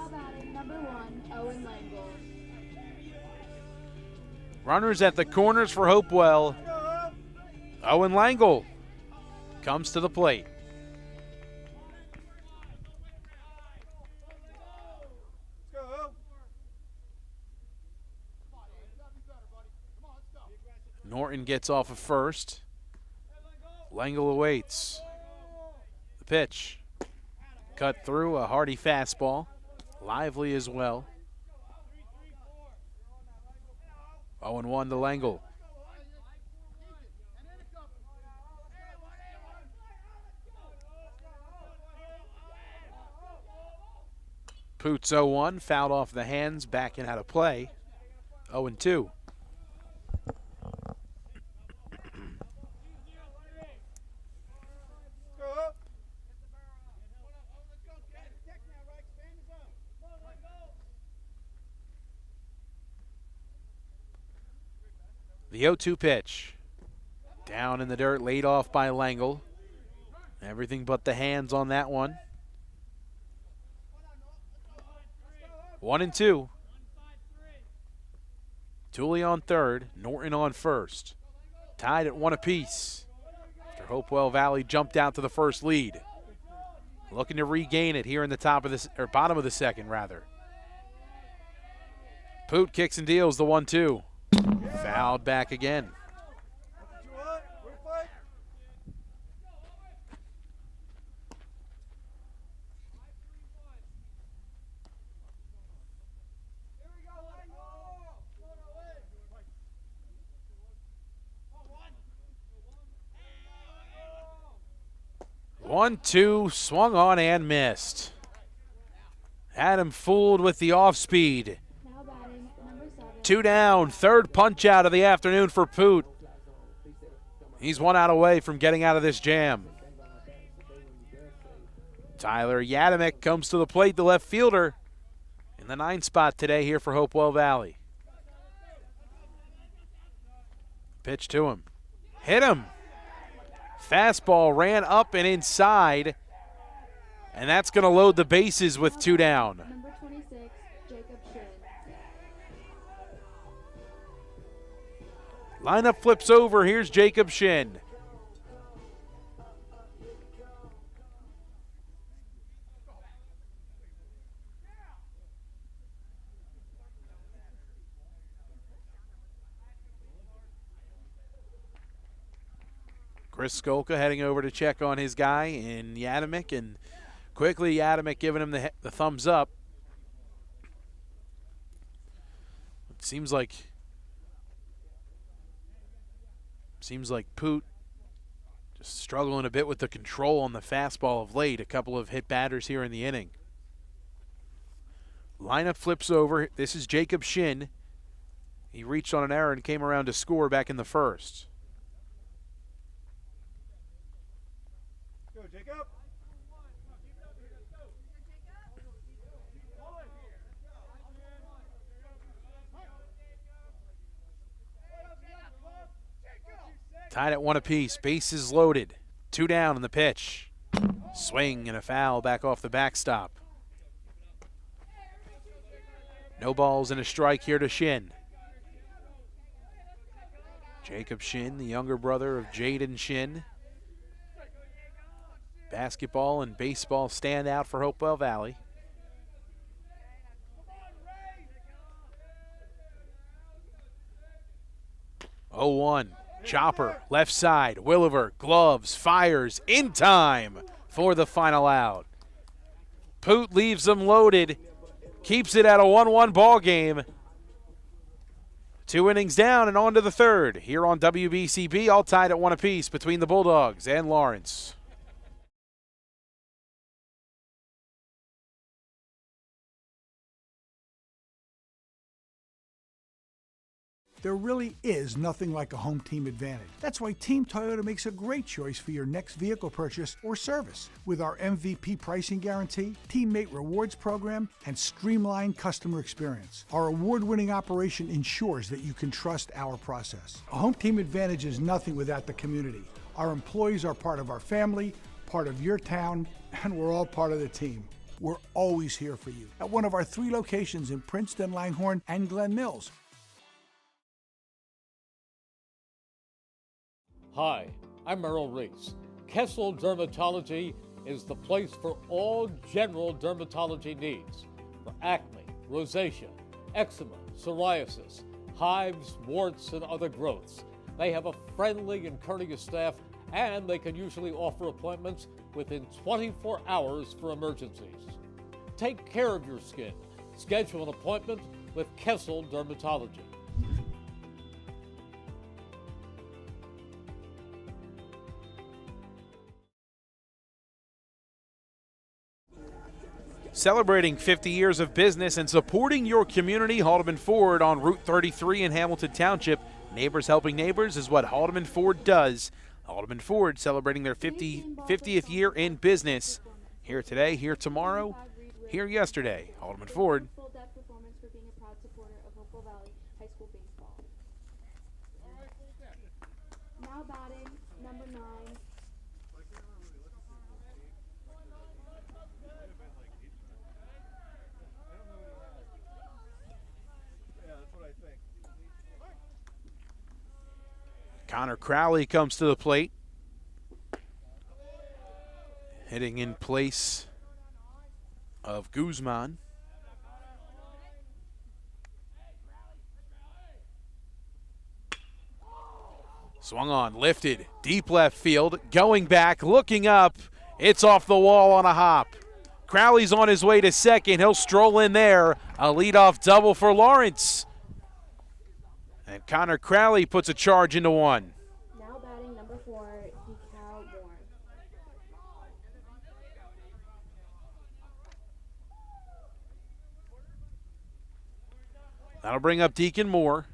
Runners at the corners for Hopewell. Owen Langle comes to the plate. Norton gets off of first. Langle awaits. The pitch. Cut through, a hearty fastball. Lively as well. 0-1 to Langle. Poots 0-1, fouled off the hands, back and out of play. 0-2. The 0-2 pitch. Down in the dirt, laid off by Langle. Everything but the hands on that one. 1-2. Tooley on third, Norton on first. Tied at 1 apiece. After Hopewell Valley jumped out to the first lead. Looking to regain it here in the top of this, or bottom of the second rather. Poot kicks and deals the 1-2. Fouled back again. One-two, swung on and missed. Had him fooled with the off speed. 2 down, third punch out of the afternoon for Poot. He's 1 out away from getting out of this jam. Tyler Yadamick comes to the plate, the left fielder, in the 9 spot today here for Hopewell Valley. Pitch to him. Hit him. Fastball ran up and inside. And that's going to load the bases with 2 down. Number 26, Jacob Shin. Lineup flips over. Here's Jacob Shin. Chris Skolka heading over to check on his guy in Yadamick, and quickly Yadamick giving him the thumbs up. It seems like Poot just struggling a bit with the control on the fastball of late. A couple of hit batters here in the inning. Lineup flips over. This is Jacob Shin. He reached on an error and came around to score back in the first. Go, Jacob. Tied at 1 apiece. Bases loaded. 2 down on the pitch. Swing and a foul back off the backstop. No balls and a strike here to Shin. Jacob Shin, the younger brother of Jaden Shin. Basketball and baseball standout for Hopewell Valley. Oh, 1. Chopper, left side. Williver, gloves, fires, in time for the final out. Poot leaves them loaded, keeps it at a 1-1 ball game. 2 innings down and on to the third. Here on WBCB, all tied at 1 apiece between the Bulldogs and Lawrence. There really is nothing like a home team advantage. That's why Team Toyota makes a great choice for your next vehicle purchase or service. With our MVP pricing guarantee, teammate rewards program, and streamlined customer experience, our award-winning operation ensures that you can trust our process. A home team advantage is nothing without the community. Our employees are part of our family, part of your town, and we're all part of the team. We're always here for you at one of our 3 locations in Princeton, Langhorne, and Glen Mills. Hi, I'm Merrill Reese. Kessel Dermatology is the place for all general dermatology needs for acne, rosacea, eczema, psoriasis, hives, warts, and other growths. They have a friendly and courteous staff, and they can usually offer appointments within 24 hours for emergencies. Take care of your skin. Schedule an appointment with Kessel Dermatology. Celebrating 50 years of business and supporting your community, Haldeman Ford on Route 33 in Hamilton Township. Neighbors helping neighbors is what Haldeman Ford does. Haldeman Ford celebrating their 50th year in business. Here today, here tomorrow, here yesterday. Haldeman Ford. Full depth performance for being a proud supporter of Hopewell Valley High School baseball. Now batting, number 9. Connor Crowley comes to the plate. Hitting in place of Guzman. Swung on, lifted, deep left field, going back, looking up. It's off the wall on a hop. Crowley's on his way to second. He'll stroll in there. A leadoff double for Lawrence. And Connor Crowley puts a charge into 1. Now batting, number 4, Decal Moore. That'll bring up Deacon Moore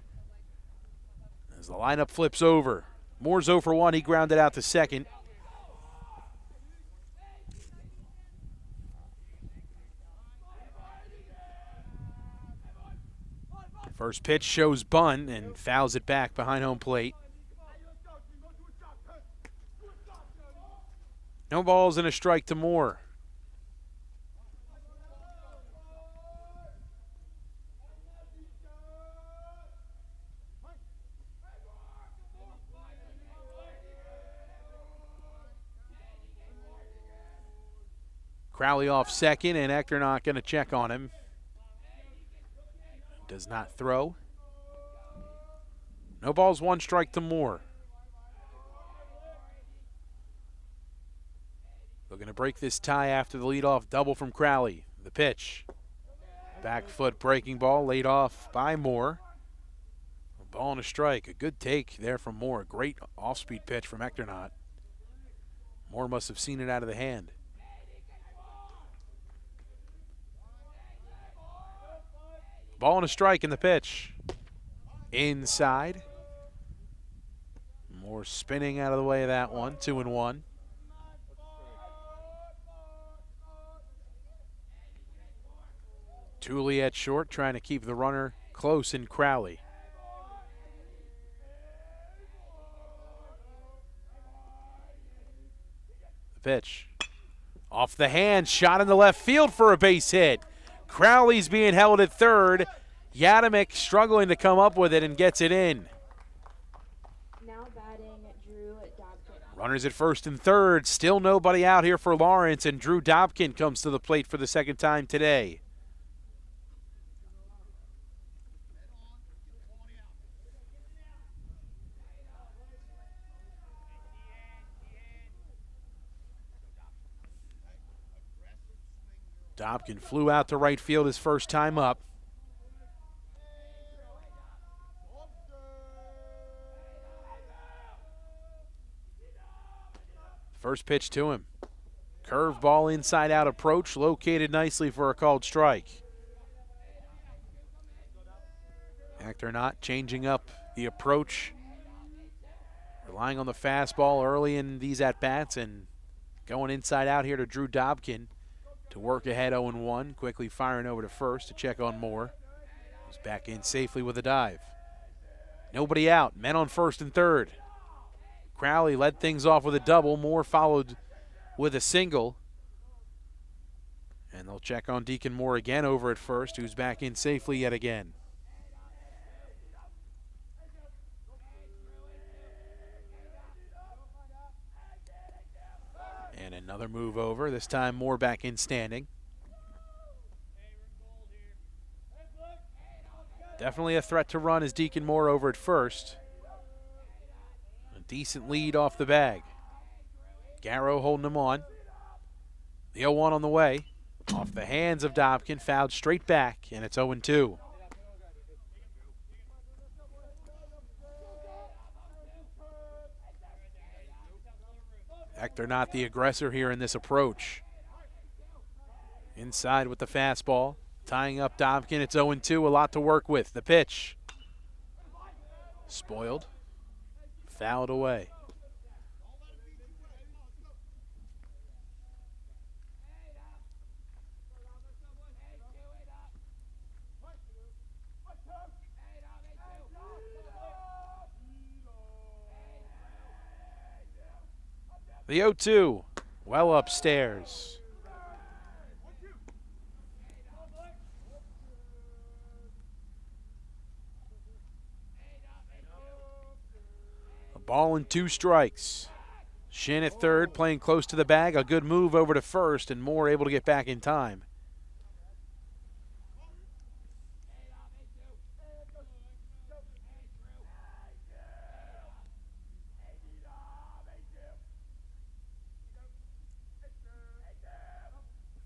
as the lineup flips over. Moore's 0 for 1. He grounded out to second. First pitch shows bunt and fouls it back behind home plate. No balls and a strike to Moore. Crowley off second, and Hector not going to check on him. Does not throw. No balls, 1 strike to Moore. Looking to break this tie after the leadoff double from Crowley. The pitch. Back foot breaking ball laid off by Moore. A ball and a strike. A good take there from Moore. Great off-speed pitch from Hector. Moore must have seen it out of the hand. Ball and a strike in the pitch. Inside. Moore spinning out of the way of that one. 2-1. Tooley at short, trying to keep the runner close in Crowley. The pitch. Off the hand, shot in the left field for a base hit. Crowley's being held at third. Yadamick struggling to come up with it and gets it in. Now batting, Drew Dobkin. Runners at first and third. Still nobody out here for Lawrence, and Drew Dobkin comes to the plate for the second time today. Dobkin flew out to right field his first time up. First pitch to him. Curveball inside out approach, located nicely for a called strike. Hector not changing up the approach. Relying on the fastball early in these at-bats and going inside out here to Drew Dobkin to work ahead 0-1, quickly firing over to first to check on Moore. He's back in safely with a dive. Nobody out, men on first and third. Crowley led things off with a double. Moore followed with a single. And they'll check on Deacon Moore again over at first, who's back in safely yet again. And another move over, this time Moore back in standing. Definitely a threat to run is Deacon Moore over at first. A decent lead off the bag. Garrow holding him on. The 0-1 on the way. Off the hands of Dobkin, fouled straight back, and it's 0-2. Hector not the aggressor here in this approach. Inside with the fastball, tying up Dobkin. It's 0-2, a lot to work with. The pitch. Spoiled. Fouled away. The 0-2, well upstairs. A ball and 2 strikes. Shin at third, playing close to the bag. A good move over to first, and Moore able to get back in time.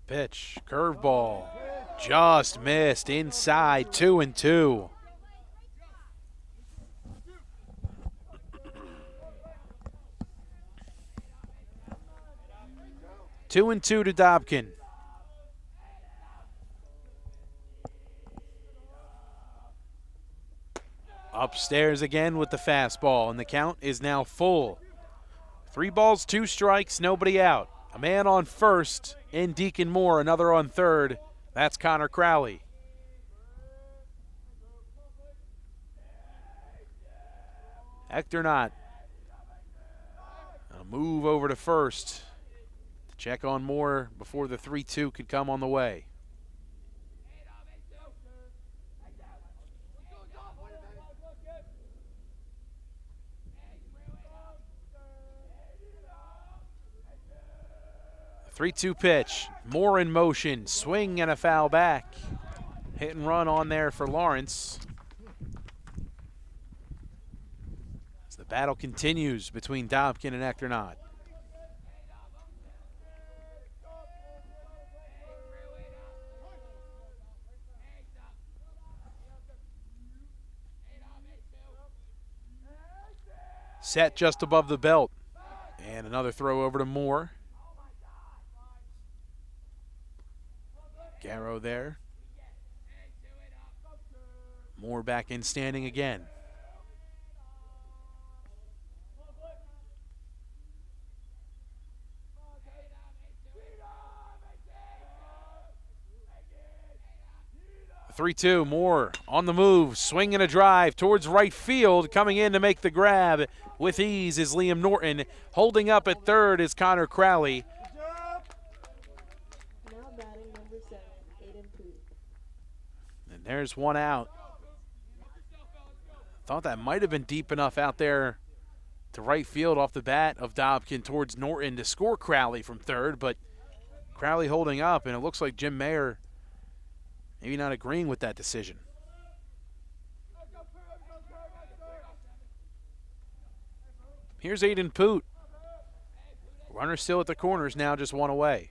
Pitch, curveball, just missed inside, 2-2. Two and two to Dobkin. Upstairs again with the fastball, and the count is now full. 3 balls, 2 strikes, nobody out. A man on first in Deacon Moore, another on third. That's Connor Crowley. Hector not. A move over to first to check on Moore before the 3-2 could come on the way. 3-2 pitch. Moore in motion. Swing and a foul back. Hit and run on there for Lawrence. As the battle continues between Dobkin and Ectornot. Set just above the belt. And another throw over to Moore. Garrow there. Moore back in standing again. The 3-2, Moore on the move, swing and a drive towards right field. Coming in to make the grab with ease is Liam Norton. Holding up at third is Connor Crowley. Now batting number 7, Aiden Poot. And there's one out. Thought that might have been deep enough out there to right field off the bat of Dobkin towards Norton to score Crowley from third, but Crowley holding up, and it looks like Jim Mayer maybe not agreeing with that decision. Here's Aiden Poot. Runner still at the corners now, just one away.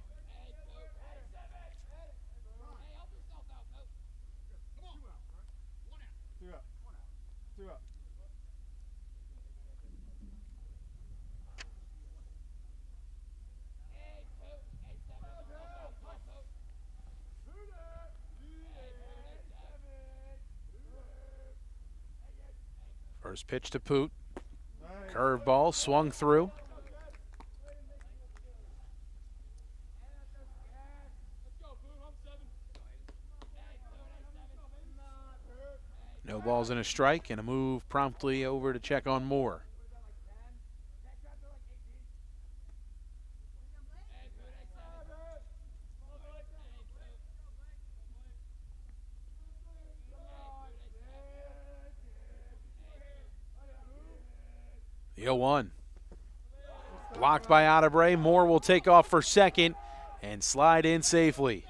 First pitch to Poot. Curveball swung through. No balls and a strike, and a move promptly over to check on Moore. The 0-1. Blocked by Adebre. Moore will take off for second and slide in safely.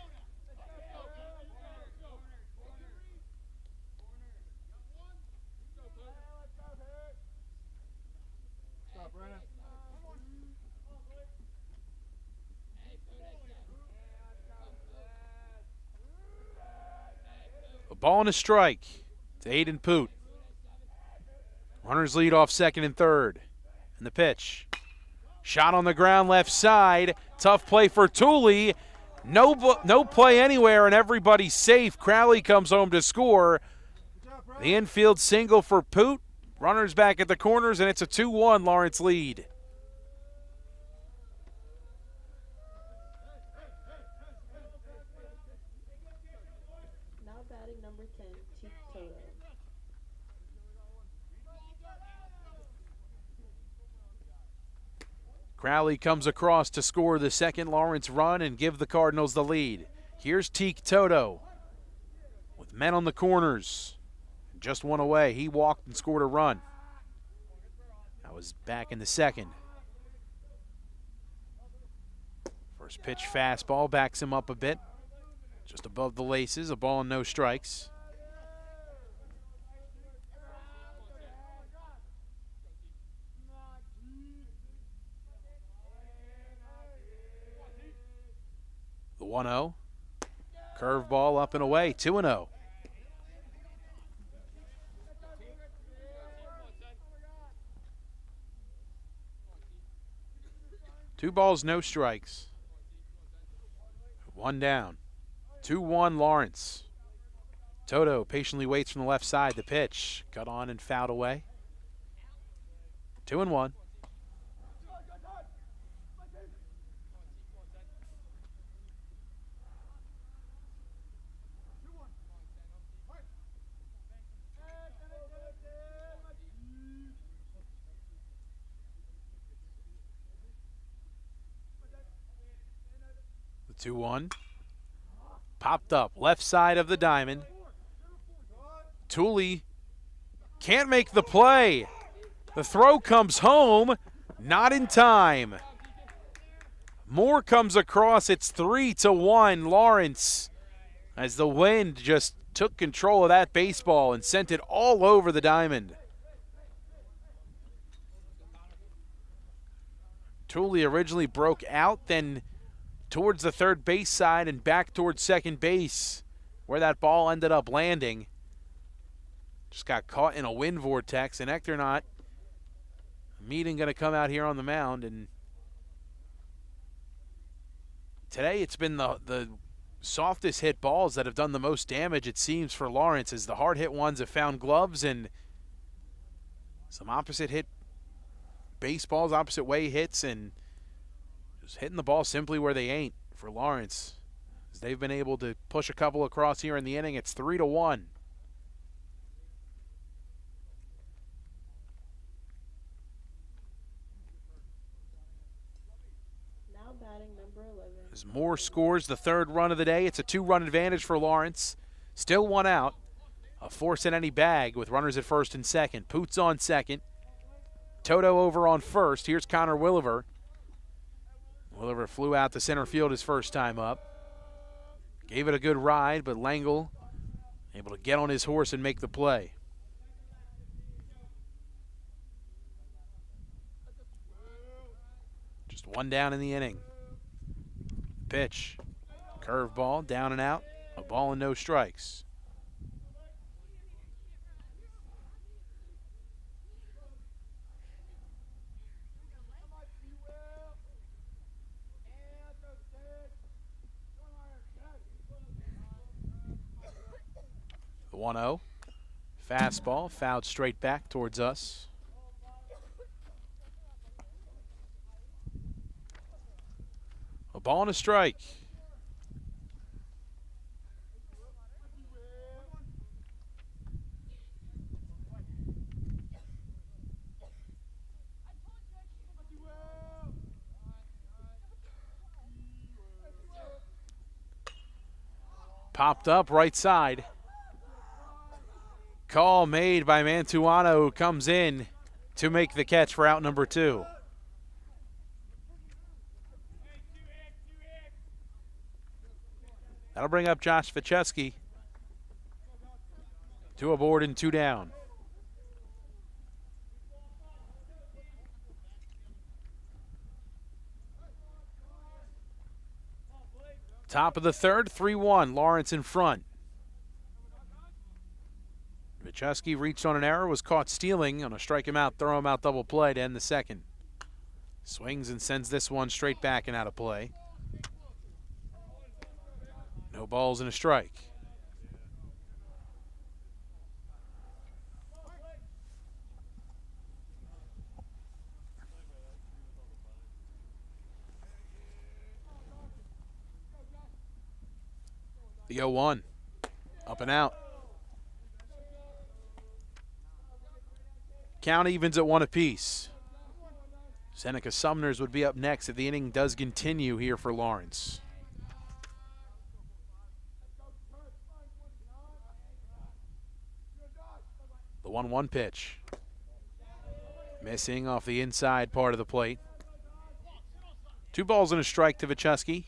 A ball and a strike to Aiden Poot. Runners lead off second and third. And the pitch. Shot on the ground left side. Tough play for Tooley. No play anywhere, and everybody's safe. Crowley comes home to score. The infield single for Poot. Runners back at the corners, and it's a 2-1 Lawrence lead. Now batting number 10, Teak Toto. Crowley comes across to score the second Lawrence run and give the Cardinals the lead. Here's Teak Toto with men on the corners. Just one away. He walked and scored a run. That was back in the second. First pitch fastball backs him up a bit. Just above the laces, a ball and no strikes. The 1-0. Curveball up and away, 2-0. Two balls, no strikes. One down. 2-1 Lawrence. Toto patiently waits from the left side. The pitch cut on and fouled away. 2-1. The 2-1. Popped up left side of the diamond. Tooley can't make the play. The throw comes home, not in time. Moore comes across. It's 3-1 Lawrence, as the wind just took control of that baseball and sent it all over the diamond. Tooley originally broke out, then towards the third base side and back towards second base, where that ball ended up landing. Just got caught in a wind vortex, and Ectornot Meeting going to come out here on the mound, and today it's been the softest hit balls that have done the most damage, it seems, for Lawrence, as the hard hit ones have found gloves, and some opposite hit baseballs, opposite way hits, and just hitting the ball simply where they ain't for Lawrence, as they've been able to push a couple across here in the inning. It's 3-1. Now batting number 11. As Moore scores the third run of the day, it's a 2-run advantage for Lawrence. Still one out. A force in any bag with runners at first and second. Poots on second. Toto over on first. Here's Connor Williver. Williver flew out to center field his first time up. Gave it a good ride, but Langle able to get on his horse and make the play. Just one down in the inning. Pitch. Curveball, down and out. A ball and no strikes. The 1-0. Fastball, fouled straight back towards us. A ball and a strike. Popped up right side. Call made by Mantuano, who comes in to make the catch for out number 2. That'll bring up Josh Vicheski. 2 aboard and 2 down. Top of the third, 3-1. Lawrence in front. Vicheski reached on an error, was caught stealing on a strike him out, throw him out double play to end the second. Swings and sends this one straight back and out of play. No balls and a strike. The 0-1. Up and out. Count evens at 1 apiece. Seneca Sumners would be up next if the inning does continue here for Lawrence. The 1-1 pitch. Missing off the inside part of the plate. 2 balls and a strike to Vicheski.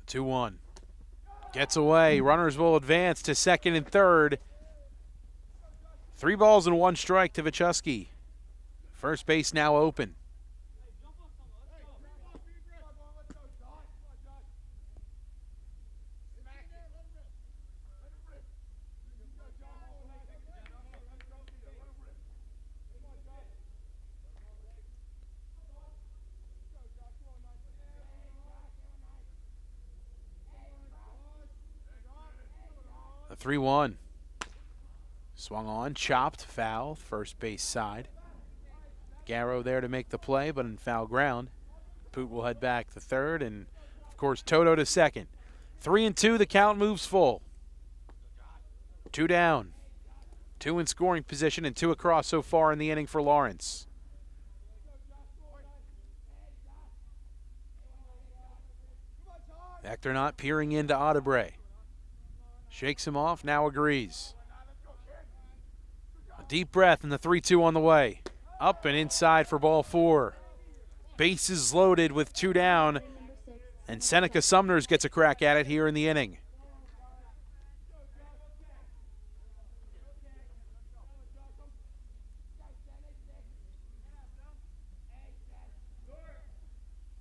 The 2-1. Gets away. Runners will advance to second and third. 3 balls and 1 strike to Vicheski. First base now open. The 3-1. Swung on, chopped, foul, first base side. Garrow there to make the play, but in foul ground. Poot will head back to third, and of course Toto to second. 3-2, the count moves full. 2 down. 2 in scoring position and 2 across so far in the inning for Lawrence. Ectornot peering into Audebray. Shakes him off, now agrees. A deep breath and the 3-2 on the way. Up and inside for ball 4. Bases loaded with 2 down, and Seneca Sumners gets a crack at it here in the inning.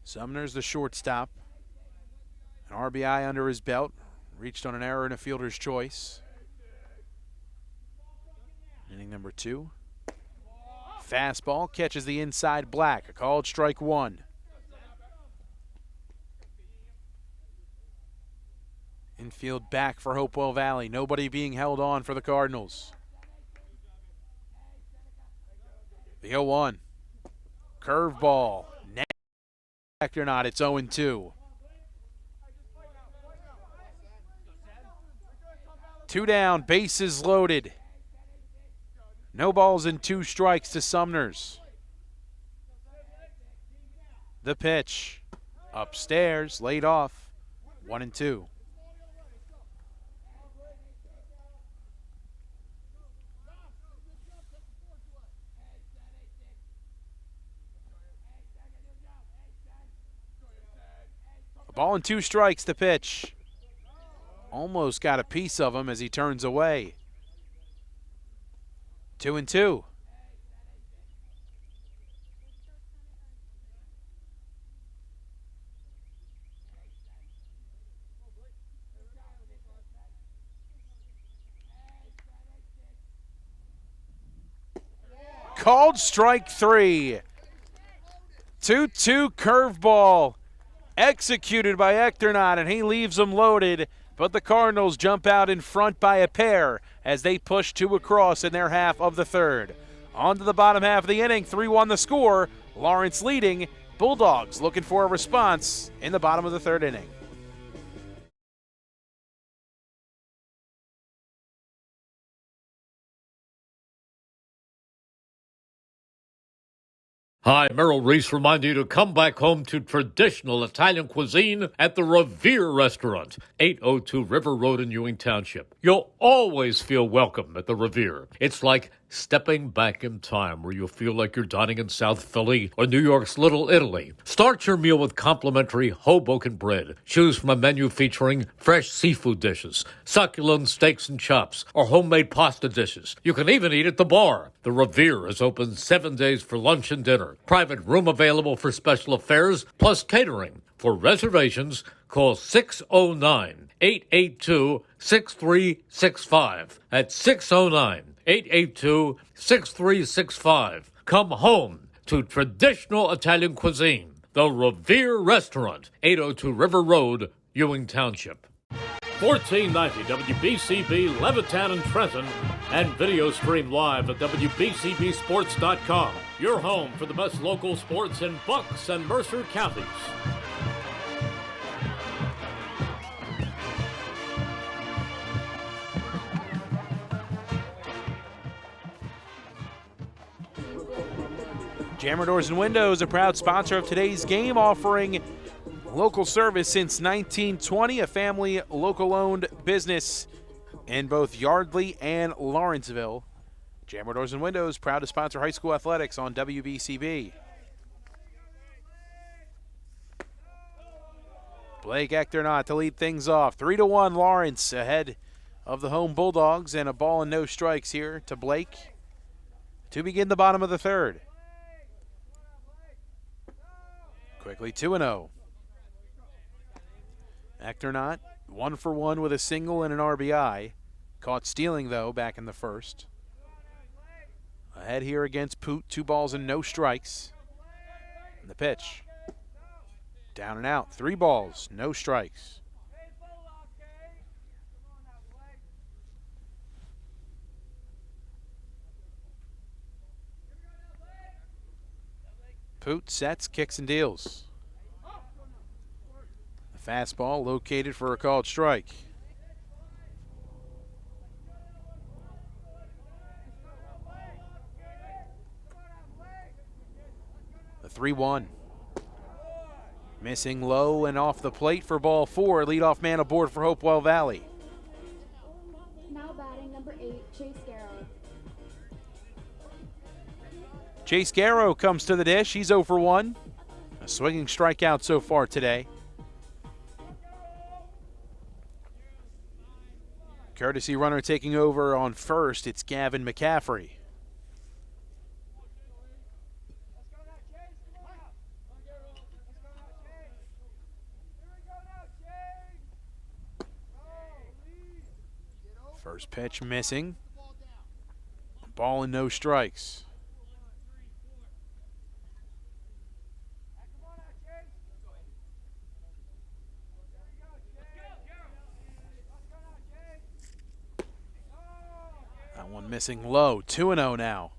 Sumner's the shortstop. An RBI under his belt. Reached on an error and a fielder's choice. Inning number 2. Fastball catches the inside black. A called strike 1. Infield back for Hopewell Valley. Nobody being held on for the Cardinals. The 0-1. Curveball. Or not, it's 0-2. 2 down, bases loaded. No balls and 2 strikes to Sumners. The pitch. Upstairs, laid off. 1-2. A ball and 2 strikes to pitch. Almost got a piece of him as he turns away. 2-2. Called strike 3. 2-2 curveball. Executed by Ectornot, and he leaves them loaded, but the Cardinals jump out in front by a pair as they push 2 across in their half of the 3rd. On to the bottom half of the inning, 3-1 the score. Lawrence leading. Bulldogs looking for a response in the bottom of the 3rd inning. Hi, Merrill Reese reminding you to come back home to traditional Italian cuisine at the Revere Restaurant, 802 River Road in Ewing Township. You'll always feel welcome at the Revere. It's like stepping back in time where you'll feel like you're dining in South Philly or New York's Little Italy. Start your meal with complimentary Hoboken bread. Choose from a menu featuring fresh seafood dishes, succulent steaks and chops, or homemade pasta dishes. You can even eat at the bar. The Revere is open 7 days for lunch and dinner. Private room available for special affairs, plus catering. For reservations, call 609-882-6365. That's 609-882-6365. Come home to traditional Italian cuisine. The Revere Restaurant, 802 River Road, Ewing Township. 1490 WBCB, Levittown and Trenton, and video stream live at WBCBsports.com. Your home for the best local sports in Bucks and Mercer counties. Jammer Doors and Windows, a proud sponsor of today's game, offering local service since 1920, a family local-owned business in both Yardley and Lawrenceville. Jammer Doors and Windows, proud to sponsor high school athletics on WBCB. Blake Ectornot to lead things off. 3-1 Lawrence ahead of the home Bulldogs, and a ball and no strikes here to Blake to begin the bottom of the 3rd. Quickly 2-0. Ectornot 1 for 1 with a single and an RBI. Caught stealing, though, back in the 1st. Ahead here against Poot, 2 balls and no strikes. And the pitch. Down and out, 3 balls, no strikes. Poot sets, kicks, and deals. The fastball located for a called strike. The 3-1. Missing low and off the plate for ball 4. Leadoff man aboard for Hopewell Valley. Now batting number 8, Chase Garrow. Chase Garrow comes to the dish. He's 0 for 1. A swinging strikeout so far today. Courtesy runner taking over on first. It's Gavin McCaffrey. First pitch missing. Ball and no strikes. That one missing low. 2-0 now.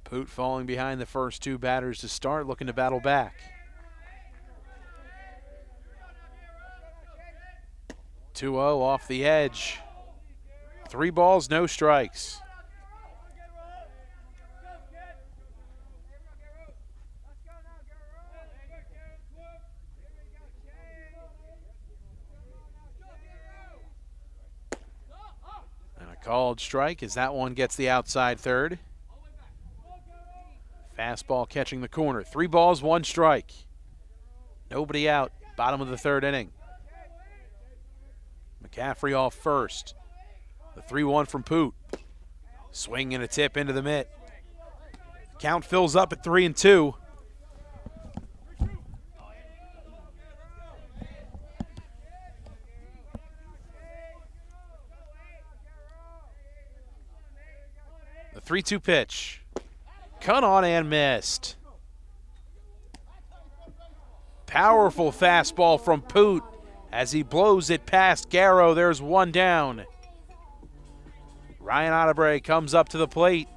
Poot falling behind the first 2 batters to start, looking to battle back. 2-0 off the edge. 3 balls, no strikes. And a called strike as that one gets the outside third. Fastball catching the corner. 3 balls, 1 strike. Nobody out. Bottom of the 3rd inning. McCaffrey off first. The 3-1 from Poot. Swing and a tip into the mitt. Count fills up at 3-2. The 3-2 pitch. Cut on and missed. Powerful fastball from Poot. As he blows it past Garrow, there's 1 down. Ryan Ottebre comes up to the plate.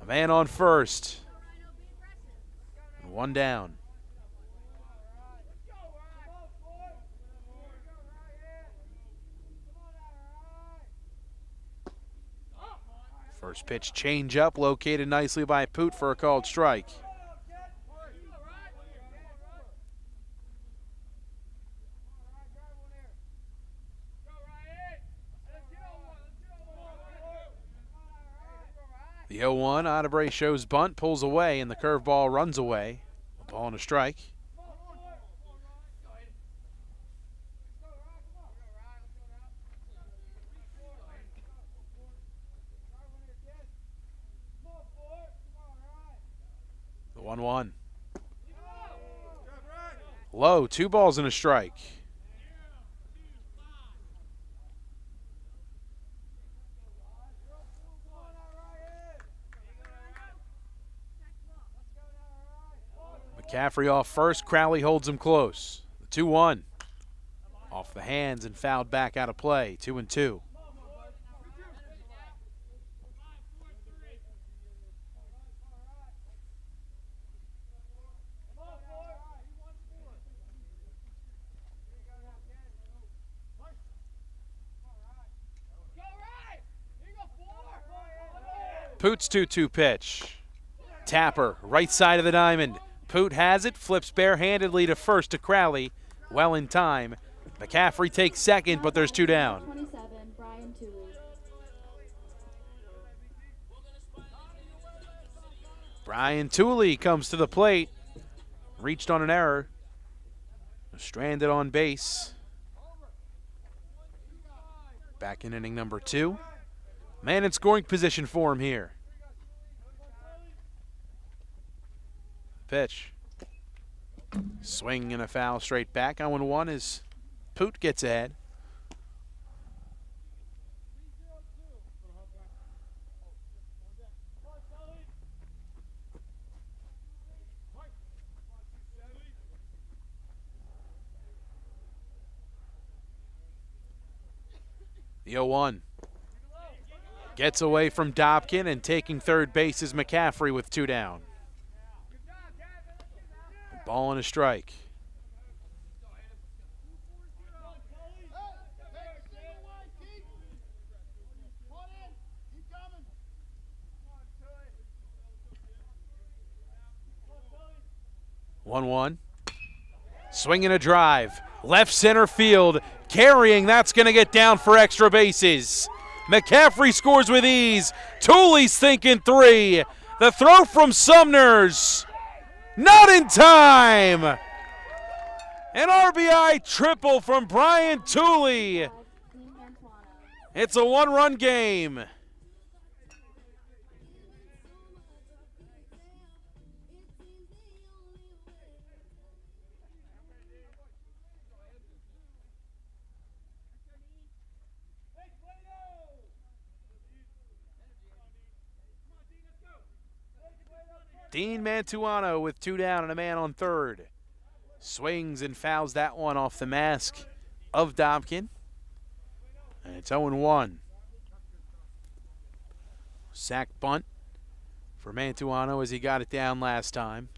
A man on first. 1 down. First pitch change up, located nicely by Poot for a called strike. The 0-1, Ottebre shows bunt, pulls away, and the curveball runs away. A ball and a strike. The 1-1. Low, 2 balls and a strike. McCaffrey off first. Crowley holds him close. The 2-1. Off the hands and fouled back out of play. 2-2. Poot's 2-2 pitch. Tapper, right side of the diamond. Poot has it, flips barehandedly to first to Crowley. Well in time. McCaffrey takes second, but there's 2 down. 27, Brian Tooley. Brian Tooley comes to the plate. Reached on an error. Stranded on base. Back in inning number 2. Man in scoring position for him here. Pitch. Swing and a foul straight back. 0-1 as Poot gets ahead. The 0-1. Gets away from Dobkin, and taking third base is McCaffrey with 2 down. Ball and a strike. 1-1. Swing and a drive. Left center field. Carrying, that's going to get down for extra bases. McCaffrey scores with ease. Tooley's thinking 3. The throw from Sumner's not in time. An RBI triple from Brian Tooley. It's a 1-run game. Dean Mantuano with 2 down and a man on third. Swings and fouls that one off the mask of Dobkin. And it's 0-1. Sack bunt for Mantuano as he got it down last time.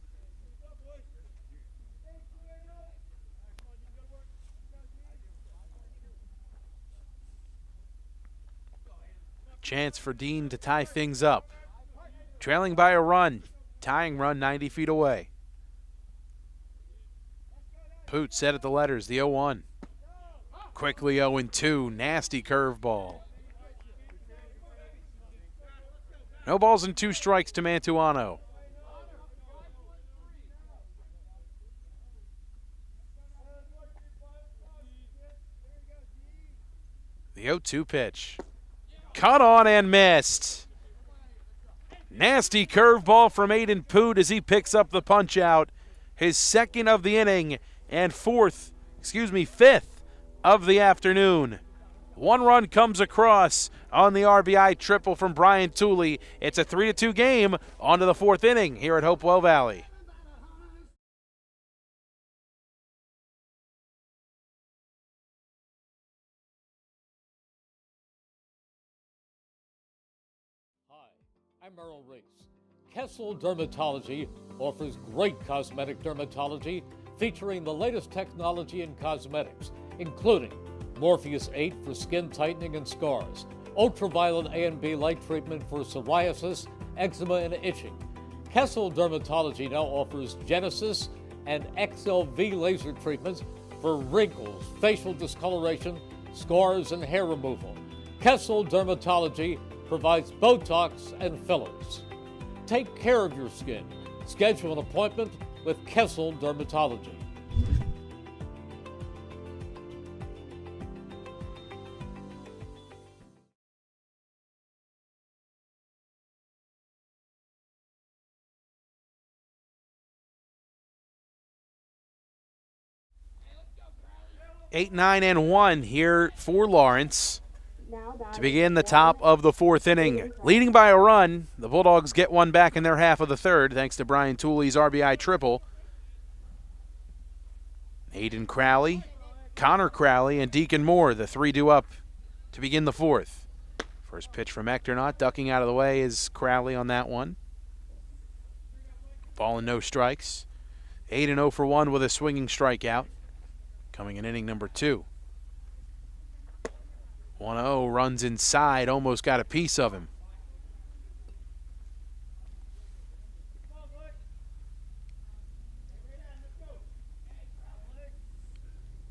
Chance for Dean to tie things up. Trailing by a run. Tying run 90 feet away. Poot set at the letters, the 0-1. Quickly 0-2, nasty curveball. No balls and 2 strikes to Mantuano. The 0-2 pitch. Cut on and missed. Nasty curveball from Aiden Poot as he picks up the punch out. His second of the inning and fifth of the afternoon. 1 run comes across on the RBI triple from Brian Tooley. It's a 3-2 game on to the 4th inning here at Hopewell Valley. I'm Merrill Reese. Kessel Dermatology offers great cosmetic dermatology featuring the latest technology in cosmetics, including Morpheus 8 for skin tightening and scars, ultraviolet A and B light treatment for psoriasis, eczema, and itching. Kessel Dermatology now offers Genesis and XLV laser treatments for wrinkles, facial discoloration, scars, and hair removal. Kessel Dermatology provides Botox and fillers. Take care of your skin. Schedule an appointment with Kessel Dermatology. Eight, 9, and 1 here for Lawrence to begin the top of the 4th inning. Leading by a run, the Bulldogs get one back in their half of the 3rd thanks to Brian Tooley's RBI triple. Aiden Crowley, Connor Crowley, and Deacon Moore, the 3 due up to begin the 4th. First pitch from Ectornaut, ducking out of the way is Crowley on that one. Ball and no strikes. 8-0 for 1 with a swinging strikeout. Coming in inning number 2. 1-0 runs inside, almost got a piece of him.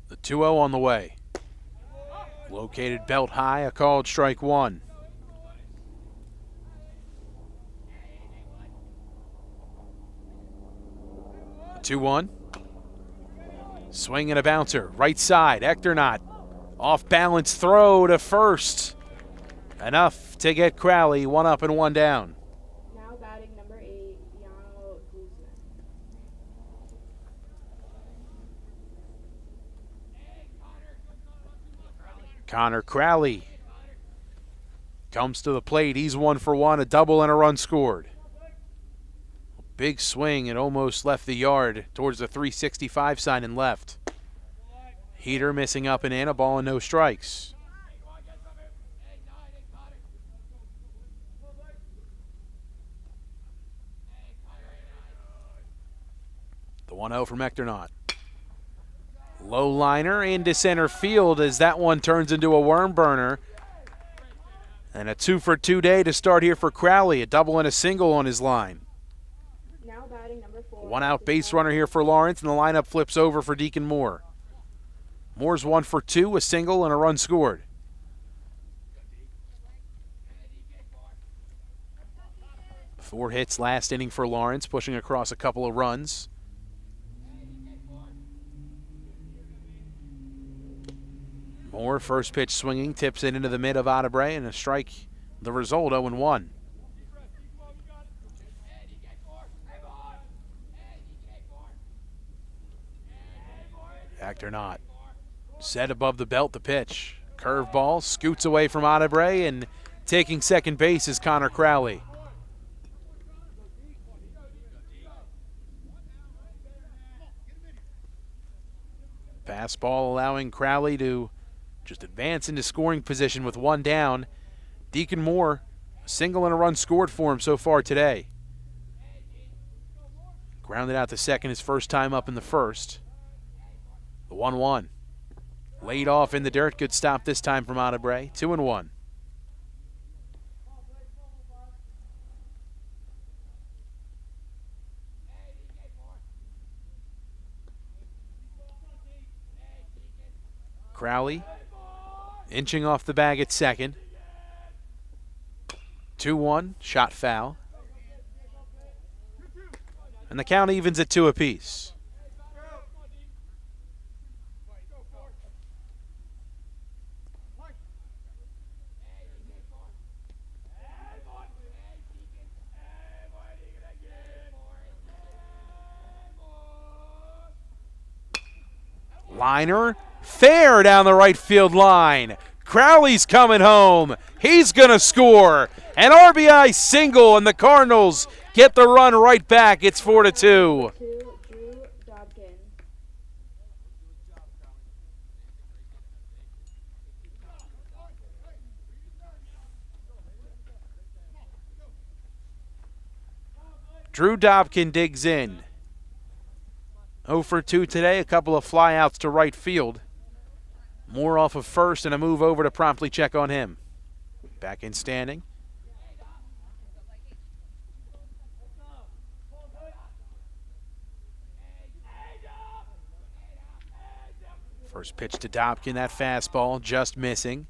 The 2-0 on the way. Located belt high, a called strike 1. The 2-1. Swing and a bouncer, right side, Ectornaut. Off balance throw to first. Enough to get Crowley 1 up and 1 down. Now batting number 8, Yano Guzman. Connor Crowley comes to the plate. He's 1 for 1, a double and a run scored. Big swing and almost left the yard towards the 365 sign and left. Heater missing up and in, a ball and no strikes. The 1-0 from Ectornaut. Low liner into center field as that one turns into a worm burner. And a 2-for-2 day to start here for Crowley, a double and a single on his line. Now batting number 4, One out base runner here for Lawrence, and the lineup flips over for Deacon Moore. Moore's 1 for 2, a single, and a run scored. Four hits last inning for Lawrence, pushing across a couple of runs. Moore, first pitch swinging, tips it into the mid of Adebre, and a strike. The result, 0-1. Act or not. Set above the belt, the pitch. Curveball, scoots away from Adebre, and taking second base is Connor Crowley. Fastball allowing Crowley to just advance into scoring position with one down. Deacon Moore, a single and a run scored for him so far today. Grounded out to second his first time up in the first. The 1-1. Laid off in the dirt. Good stop this time from Adebre. 2-1. Crowley inching off the bag at second. 2-1, shot foul. And the count evens at 2 apiece. Liner, fair down the right field line. Crowley's coming home. He's going to score. An RBI single, and the Cardinals get the run right back. It's 4-2. Drew Dobkin. Drew Dobkin digs in. 0 for 2 today, a couple of flyouts to right field. Moore off of first, and a move over to promptly check on him. Back in standing. First pitch to Dobkin, that fastball just missing.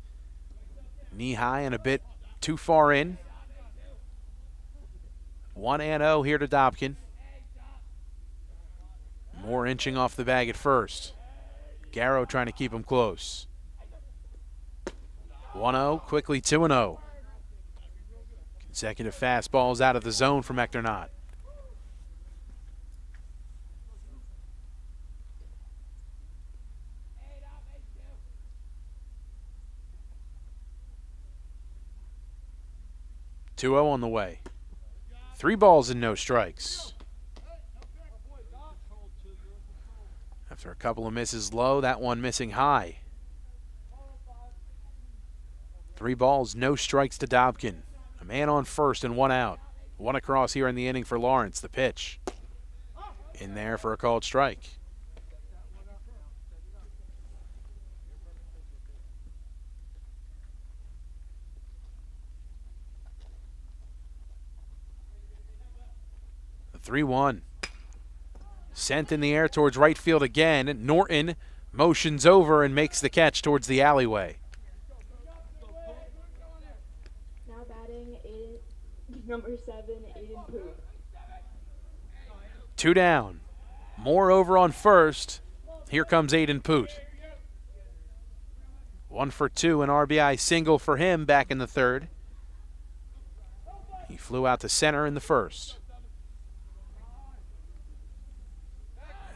Knee high and a bit too far in. 1-0 here to Dobkin. Moore inching off the bag at first. Garrow trying to keep him close. 1-0, quickly 2-0. Consecutive fastballs out of the zone from Hector Knott. (2-0) on the way. 3 balls and no strikes. After a couple of misses low, that one missing high. 3 balls, no strikes to Dobkin. A man on first and 1 out. 1 across here in the inning for Lawrence. The pitch. In there for a called strike. The 3-1. Sent in the air towards right field again. Norton motions over and makes the catch towards the alleyway. Now batting number 7, Aiden Poop. 2 down. Moore over on first. Here comes Aiden Poot. 1 for 2, an RBI single for him back in the third. He flew out to center in the first.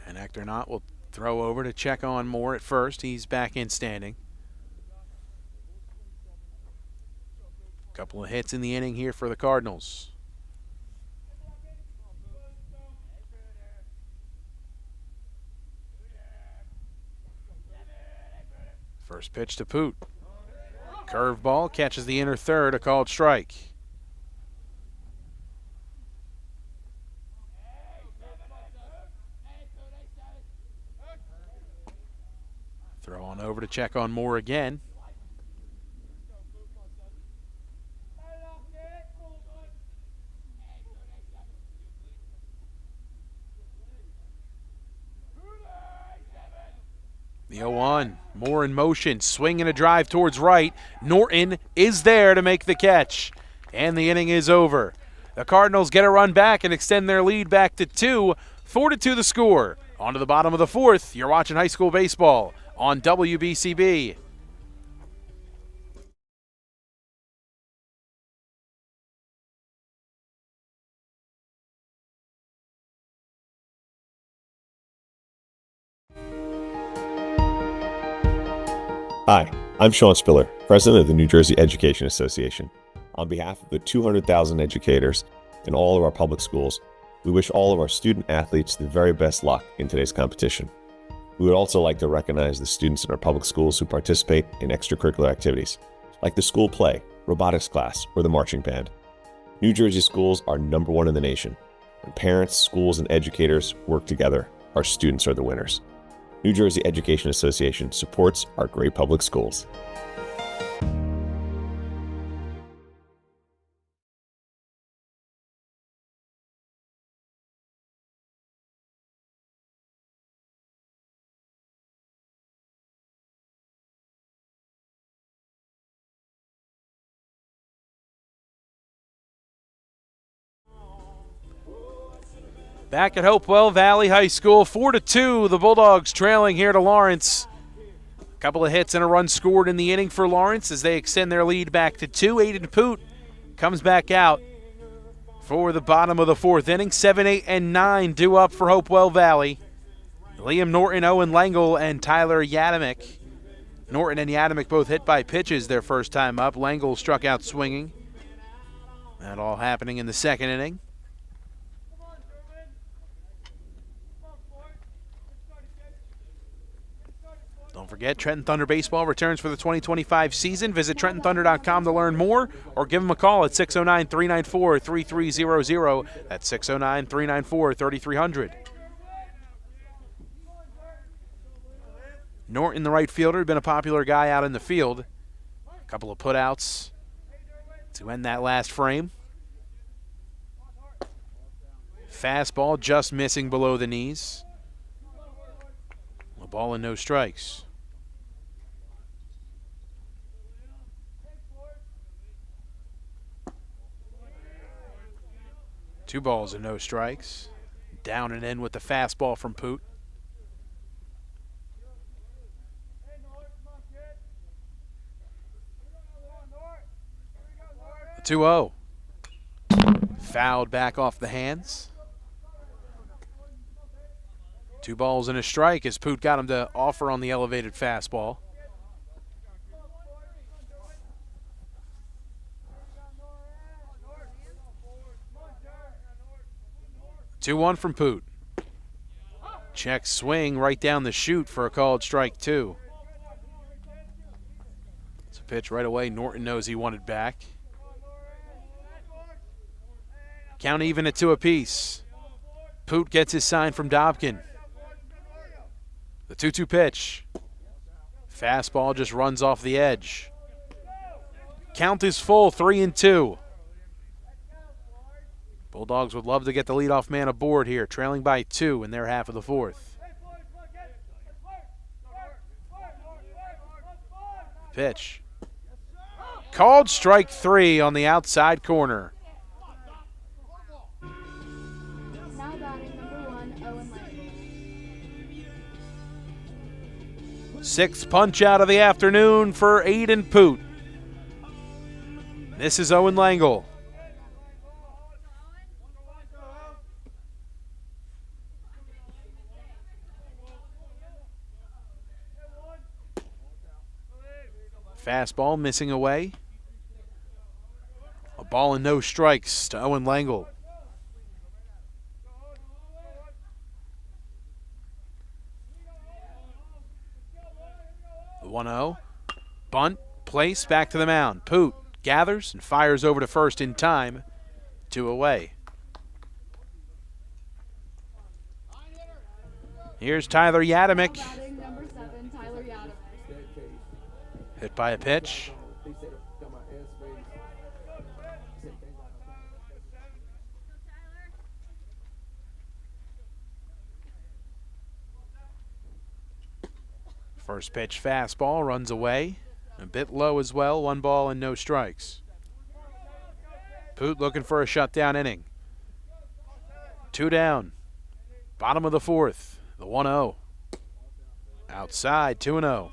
And Hector Knott will throw over to check on Moore at first. He's back in standing. Couple of hits in the inning here for the Cardinals. First pitch to Poot. Curveball catches the inner third, a called strike. Throw on over to check on Moore again. Moore in motion, swing and a drive towards right. Norton is there to make the catch, and the inning is over. The Cardinals get a run back and extend their lead back to 2, 4-2 the score. On to the bottom of the fourth, you're watching high school baseball on WBCB. Hi, I'm Sean Spiller, President of the New Jersey Education Association. On behalf of the 200,000 educators in all of our public schools, we wish all of our student athletes the very best luck in today's competition. We would also like to recognize the students in our public schools who participate in extracurricular activities, like the school play, robotics class, or the marching band. New Jersey schools are #1 in the nation. When parents, schools, and educators work together, our students are the winners. New Jersey Education Association supports our great public schools. Back at Hopewell Valley High School, 4-2, the Bulldogs trailing here to Lawrence. A couple of hits and a run scored in the inning for Lawrence as they extend their lead back to 2. Aiden Poot comes back out for the bottom of the fourth inning. 7, 8, and 9 due up for Hopewell Valley. Liam Norton, Owen Langle, and Tyler Yadamick. Norton and Yadamick both hit by pitches their first time up. Langle struck out swinging. That all happening in the second inning. Don't forget, Trenton Thunder Baseball returns for the 2025 season. Visit TrentonThunder.com to learn more or give them a call at 609-394-3300. That's 609-394-3300. Norton, the right fielder, had been a popular guy out in the field. A couple of putouts to end that last frame. Fastball just missing below the knees. A ball and no strikes. Two balls and no strikes. Down and in with the fastball from Poot. The 2-0. Fouled back off the hands. 2 balls and a strike as Poot got him to offer on the elevated fastball. 2-1 from Poot. Check swing right down the chute for a called strike 2. It's a pitch right away. Norton knows he wanted back. Count even at 2 apiece. Poot gets his sign from Dobkin. The 2-2 pitch. Fastball just runs off the edge. Count is full, 3-2. Bulldogs would love to get the leadoff man aboard here, trailing by 2 in their half of the fourth. Pitch. Called strike 3 on the outside corner. Now batting number 1, Owen Langle. 6th punch out of the afternoon for Aiden Poot. This is Owen Langle. Fastball missing away. A ball and no strikes to Owen Langle. The 1-0. Bunt, place, back to the mound. Poot gathers and fires over to first in time. 2 away. Here's Tyler Yadamick. Batting number 7, Tyler Yadamick. Hit by a pitch. First pitch fastball runs away. A bit low as well, 1 ball and no strikes. Poot looking for a shutdown inning. 2 down. Bottom of the 4th, the 1-0. Outside, 2-0.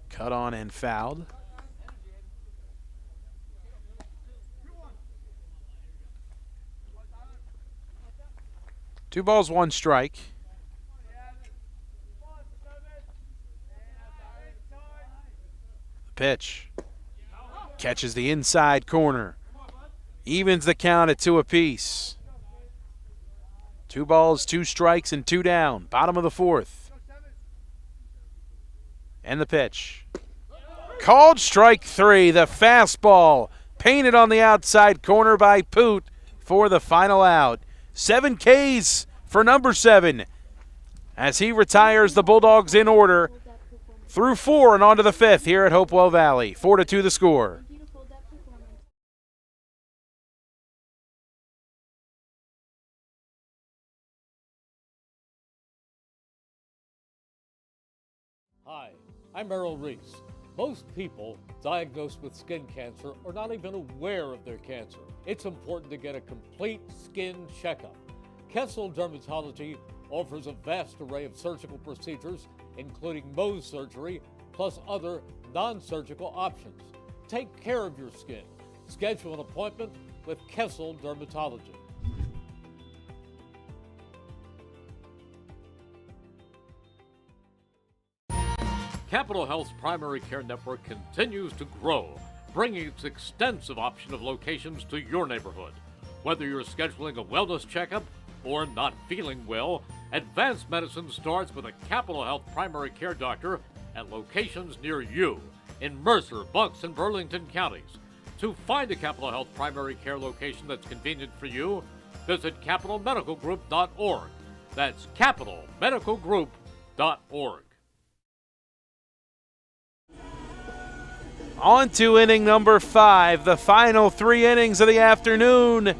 Cut on and fouled. Two balls, 1 strike. The pitch. Catches the inside corner. Evens the count at 2 apiece. 2 balls, 2 strikes, and 2 down. Bottom of the 4th. And the pitch. Called strike 3. The fastball painted on the outside corner by Poot for the final out. 7 Ks for number 7 as he retires the Bulldogs in order through 4 and on to the 5th here at Hopewell Valley. 4-2 the score. Hi, I'm Errol Reese. Most people diagnosed with skin cancer are not even aware of their cancer. It's important to get a complete skin checkup. Kessel Dermatology offers a vast array of surgical procedures, including Mohs surgery, plus other non-surgical options. Take care of your skin. Schedule an appointment with Kessel Dermatology. Capital Health's primary care network continues to grow, bringing its extensive option of locations to your neighborhood. Whether you're scheduling a wellness checkup or not feeling well, advanced medicine starts with a Capital Health primary care doctor at locations near you in Mercer, Bucks, and Burlington counties. To find a Capital Health primary care location that's convenient for you, visit capitalmedicalgroup.org. That's capitalmedicalgroup.org. On to inning number 5, the final 3 innings of the afternoon.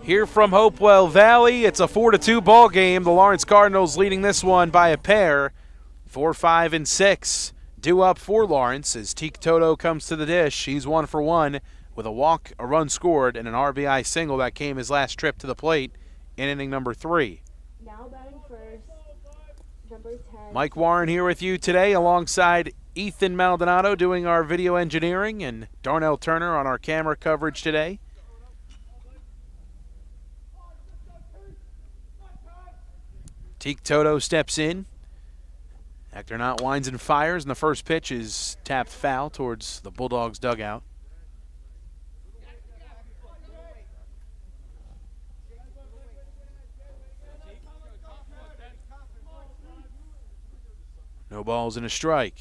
Here from Hopewell Valley, it's a 4-2 ball game. The Lawrence Cardinals leading this one by a pair. 4, 5, and 6 due up for Lawrence as Teak Toto comes to the dish. He's 1 for 1 with a walk, a run scored, and an RBI single that came his last trip to the plate in inning number 3. Now batting first, number 10. Mike Warren here with you today alongside Ethan Maldonado doing our video engineering and Darnell Turner on our camera coverage today. Teak Toto steps in. Hector Knott winds and fires, and the first pitch is tapped foul towards the Bulldogs dugout. No balls and a strike.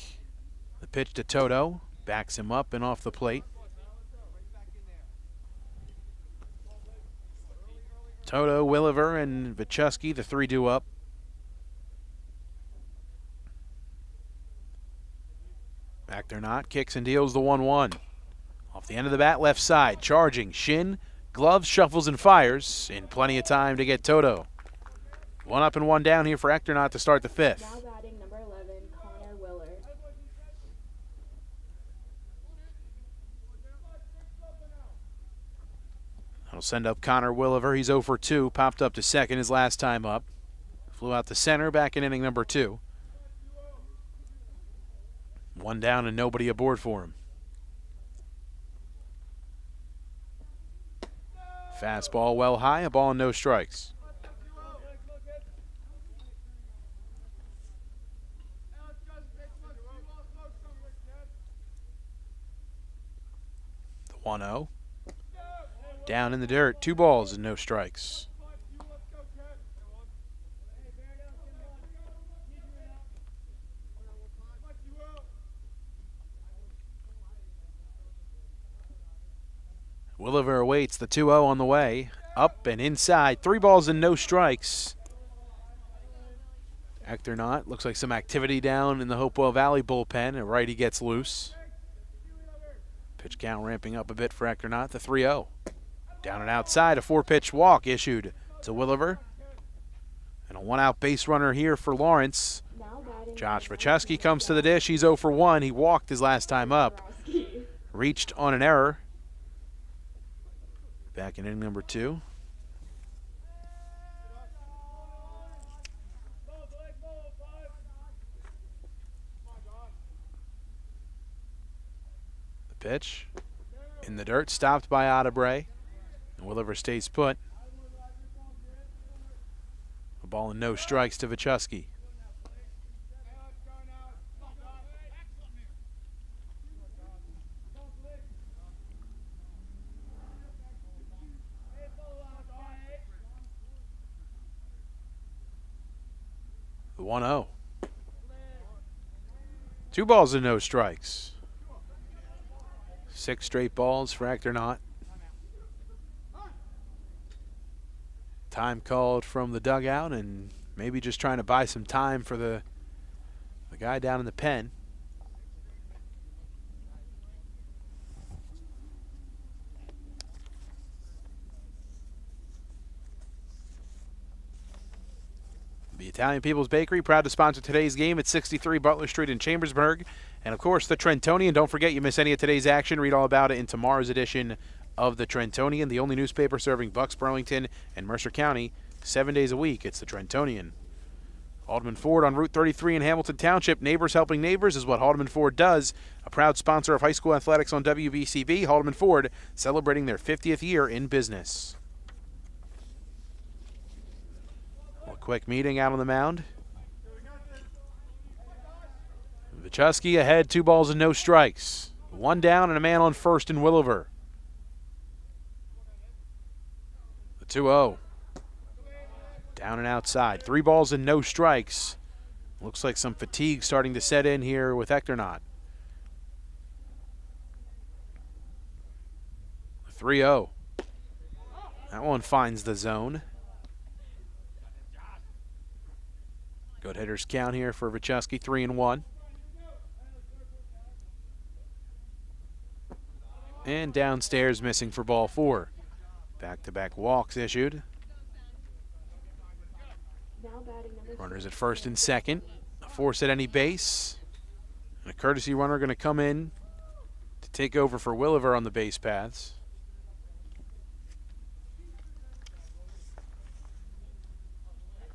The pitch to Toto backs him up and off the plate. Toto, Williver, and Vichusky, the 3 due up. Hector Knott kicks and deals the 1-1. Off the end of the bat, left side, charging. Shin, gloves, shuffles, and fires in plenty of time to get Toto. 1 up and 1 down here for Hector Knott to start the 5th. Now batting number 11, Connor Willer. That'll send up Connor Williver. He's 0 for 2, popped up to second his last time up. Flew out to center back in inning number 2. 1 down and nobody aboard for him. Fastball well high, a ball and no strikes. The 1-0. Down in the dirt, 2 balls and no strikes. Williver awaits the 2-0 on the way. Up and inside, 3 balls and no strikes. Ectornot, looks like some activity down in the Hopewell Valley bullpen. A righty gets loose. Pitch count ramping up a bit for Ectornot, the 3-0. Down and outside, a 4-pitch walk issued to Williver. And a 1-out base runner here for Lawrence. Josh Vacheski comes to the dish. He's 0 for 1. He walked his last time up. Reached on an error. Back in inning number 2. The pitch in the dirt, stopped by Odebre. And Williver stays put. A ball and no strikes to Vacheski. The 1-0. 2 balls and no strikes. 6 straight balls for Ectornot. Time called from the dugout, and maybe just trying to buy some time for the guy down in the pen. The Italian People's Bakery, proud to sponsor today's game at 63 Butler Street in Chambersburg. And, of course, the Trentonian. Don't forget, you miss any of today's action, read all about it in tomorrow's edition of the Trentonian, the only newspaper serving Bucks, Burlington, and Mercer County 7 days a week. It's the Trentonian. Haldeman Ford on Route 33 in Hamilton Township. Neighbors helping neighbors is what Haldeman Ford does. A proud sponsor of high school athletics on WVCB. Haldeman Ford celebrating their 50th year in business. A quick meeting out on the mound. Vacheski ahead, 2 balls and no strikes. 1 down and a man on first in Williver. The 2-0. Down and outside. 3 balls and no strikes. Looks like some fatigue starting to set in here with Ectornot. The 3-0. That one finds the zone. Good hitters count here for Vacheski, 3-1. And downstairs missing for ball 4. Back-to-back walks issued. Runners at first and second. A force at any base. And a courtesy runner going to come in to take over for Williver on the base paths.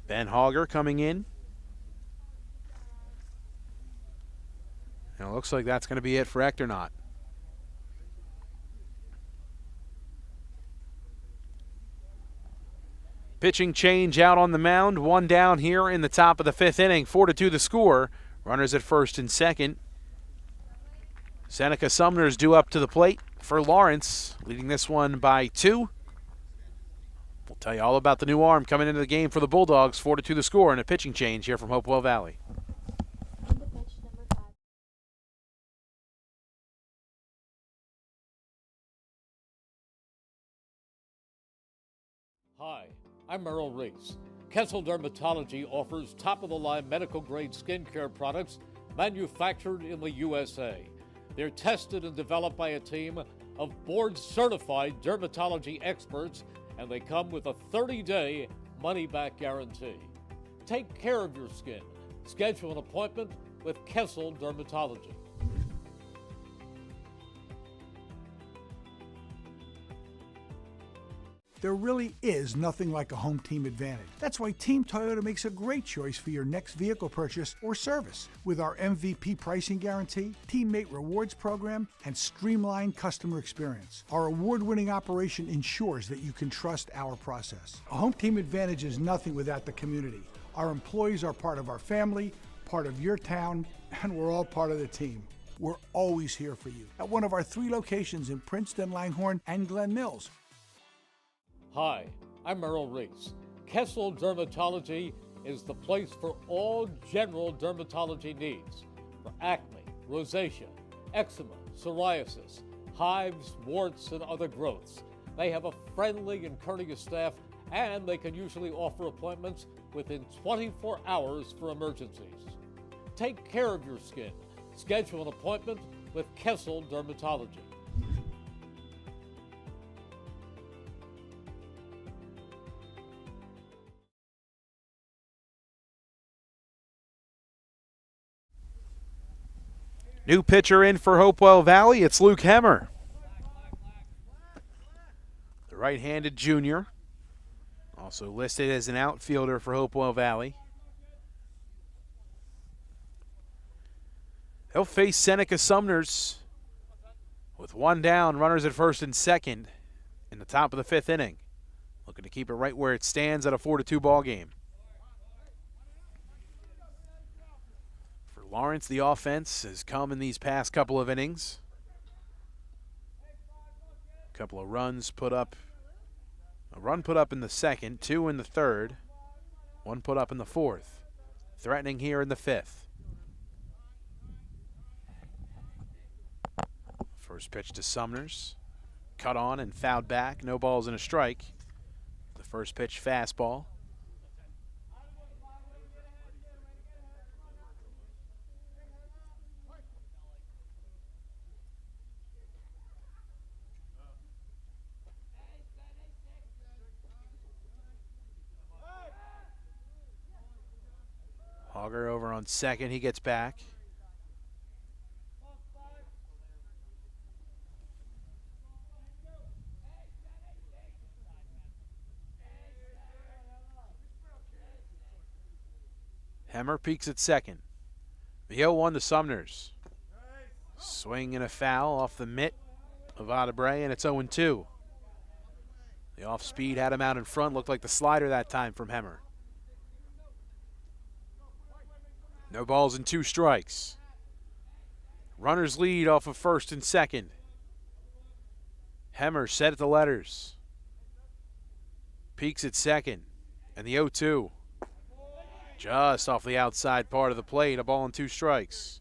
Ben Hogger coming in. And it looks like that's going to be it for Ectornot. Pitching change out on the mound. 1 down here in the top of the 5th inning. 4-2 the score. Runners at first and second. Seneca Sumner's due up to the plate for Lawrence, leading this one by 2. We'll tell you all about the new arm coming into the game for the Bulldogs. 4-2 the score, and a pitching change here from Hopewell Valley. Hi, I'm Merrill Reese. Kessel Dermatology offers top-of-the-line medical-grade skincare products manufactured in the USA. They're tested and developed by a team of board-certified dermatology experts, and they come with a 30-day money-back guarantee. Take care of your skin. Schedule an appointment with Kessel Dermatology. There really is nothing like a home team advantage. That's why Team Toyota makes a great choice for your next vehicle purchase or service. With our MVP pricing guarantee, teammate rewards program, and streamlined customer experience, our award-winning operation ensures that you can trust our process. A home team advantage is nothing without the community. Our employees are part of our family, part of your town, and we're all part of the team. We're always here for you at one of our 3 locations in Princeton, Langhorne, and Glen Mills. Hi, I'm Merrill Reese. Kessel Dermatology is the place for all general dermatology needs. For acne, rosacea, eczema, psoriasis, hives, warts, and other growths. They have a friendly and courteous staff, and they can usually offer appointments within 24 hours for emergencies. Take care of your skin. Schedule an appointment with Kessel Dermatology. New pitcher in for Hopewell Valley, it's Luke Hemmer. The right-handed junior, also listed as an outfielder for Hopewell Valley. He'll face Seneca Sumners with one down, runners at first and second in the top of the fifth inning. Looking to keep it right where it stands at a 4-2 ball game. For Lawrence, the offense has come in these past couple of innings. A couple of runs put up. A run put up in the second, 2 in the third, 1 put up in the fourth. Threatening here in the fifth. First pitch to Sumners. Cut on and fouled back. No balls and a strike. The first pitch fastball. Hogger over on second. He gets back. Hemmer peeks at second. The 0-1 to Sumners. Swing and a foul off the mitt of Adebre, and it's 0-2. The off-speed had him out in front. Looked like the slider that time from Hemmer. No balls and 2 strikes. Runners lead off of first and second. Hemmer set at the letters. Peeks at second. And the 0-2. Just off the outside part of the plate, a ball and 2 strikes.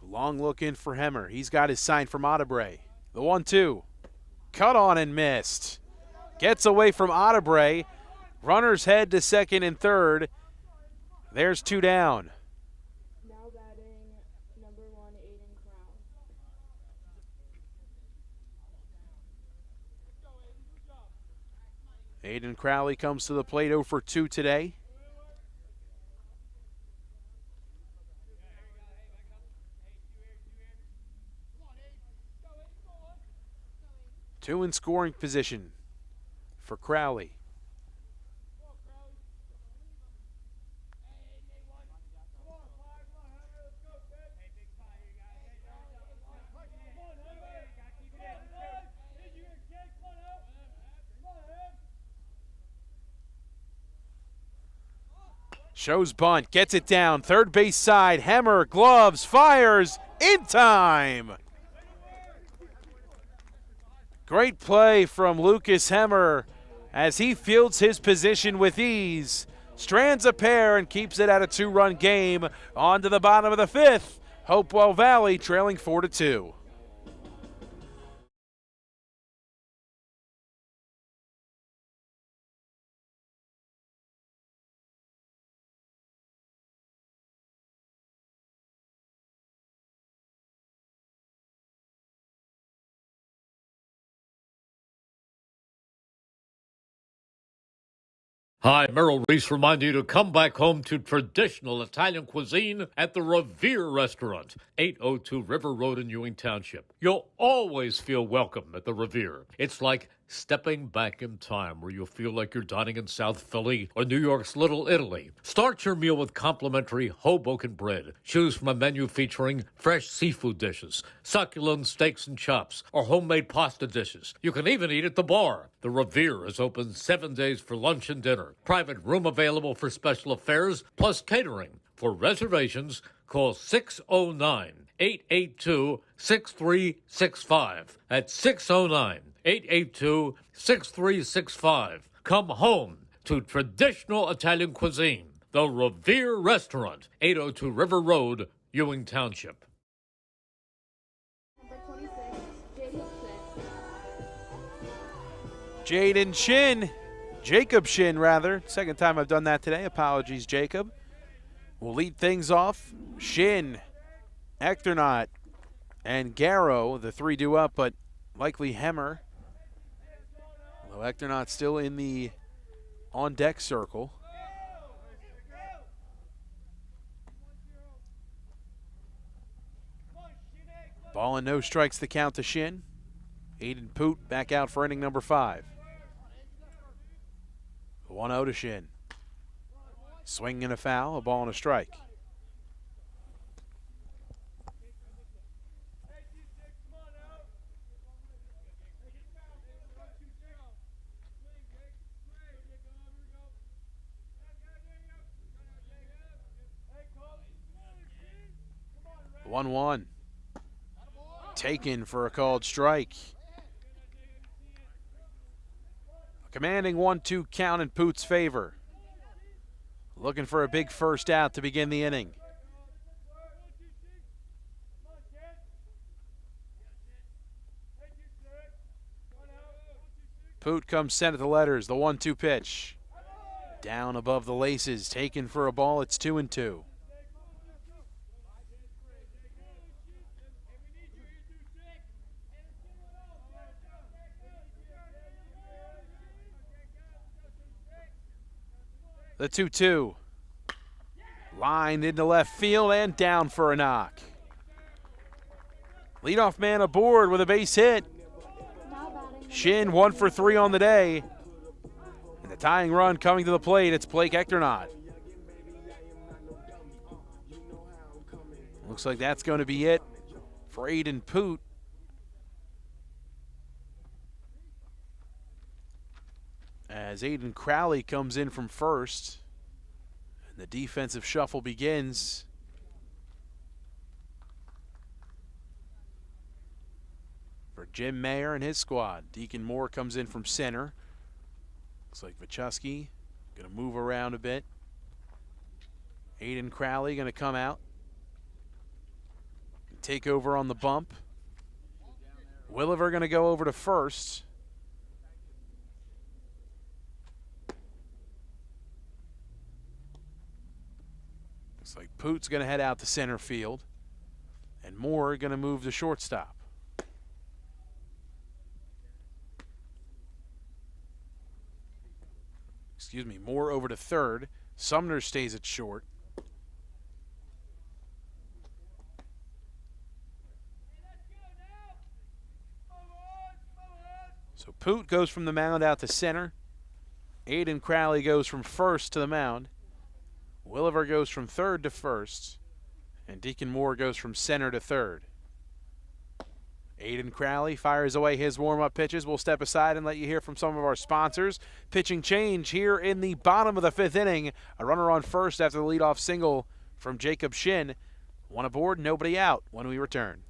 Long look in for Hemmer. He's got his sign from Adebre. The 1-2. Cut on and missed. Gets away from Adebre. Runners head to second and third. There's 2 down. Now batting number 1, Aiden Crowley. Aiden Crowley comes to the plate 0 for 2 today. Two in scoring position for Crowley. Shows bunt, gets it down, third base side, Hemmer, gloves, fires, in time. Great play from Lucas Hemmer as he fields his position with ease. Strands a pair and keeps it at a 2-run game. On to the bottom of the fifth. Hopewell Valley trailing 4-2. Hi, Merrill Reese reminding you to come back home to traditional Italian cuisine at the Revere Restaurant, 802 River Road in Ewing Township. You'll always feel welcome at the Revere. It's like stepping back in time where you'll feel like you're dining in South Philly or New York's Little Italy. Start your meal with complimentary Hoboken bread. Choose from a menu featuring fresh seafood dishes, succulent steaks and chops, or homemade pasta dishes. You can even eat at the bar. The Revere is open 7 days for lunch and dinner. Private room available for special affairs, plus catering. For reservations, call 609-882-6365. That's 609-882-6365. Come home to traditional Italian cuisine. The Revere Restaurant, 802 River Road, Ewing Township. Number 26, Jaden Shin. Jacob Shin, rather. Second time I've done that today. Apologies, Jacob. We'll lead things off. Shin, Echternaut, and Garrow. The three do up, but likely Hemmer. Although Echternaut still in the on-deck circle. Ball and no strikes the count to Shin. Aiden Poot back out for inning number 5. 1-0 to Shin. Swing and a foul, a ball and a strike. One. Taken for a called strike. A commanding 1-2 count in Poot's favor. Looking for a big first out to begin the inning. Poot comes sent at the letters, the 1-2 pitch. Down above the laces, taken for a ball, it's 2-2. The 2-2. Lined into left field and down for a knock. Leadoff man aboard with a base hit. Shin 1 for 3 on the day. And the tying run coming to the plate, it's Blake Echternaut. Looks like that's going to be it for Aiden Poot. As Aiden Crowley comes in from first, and the defensive shuffle begins. For Jim Mayer and his squad. Deacon Moore comes in from center. Looks like Vichusky going to move around a bit. Aiden Crowley going to come out. Take over on the bump. Williver going to go over to first. Looks like Poot's going to head out to center field. And Moore going to move to shortstop. Excuse me, Moore over to third. Sumner stays at short. So Poot goes from the mound out to center. Aiden Crowley goes from first to the mound. Williver goes from third to first. And Deacon Moore goes from center to third. Aiden Crowley fires away his warm-up pitches. We'll step aside and let you hear from some of our sponsors. Pitching change here in the bottom of the 5th inning. A runner on first after the leadoff single from Jacob Shin. One aboard, nobody out when we return.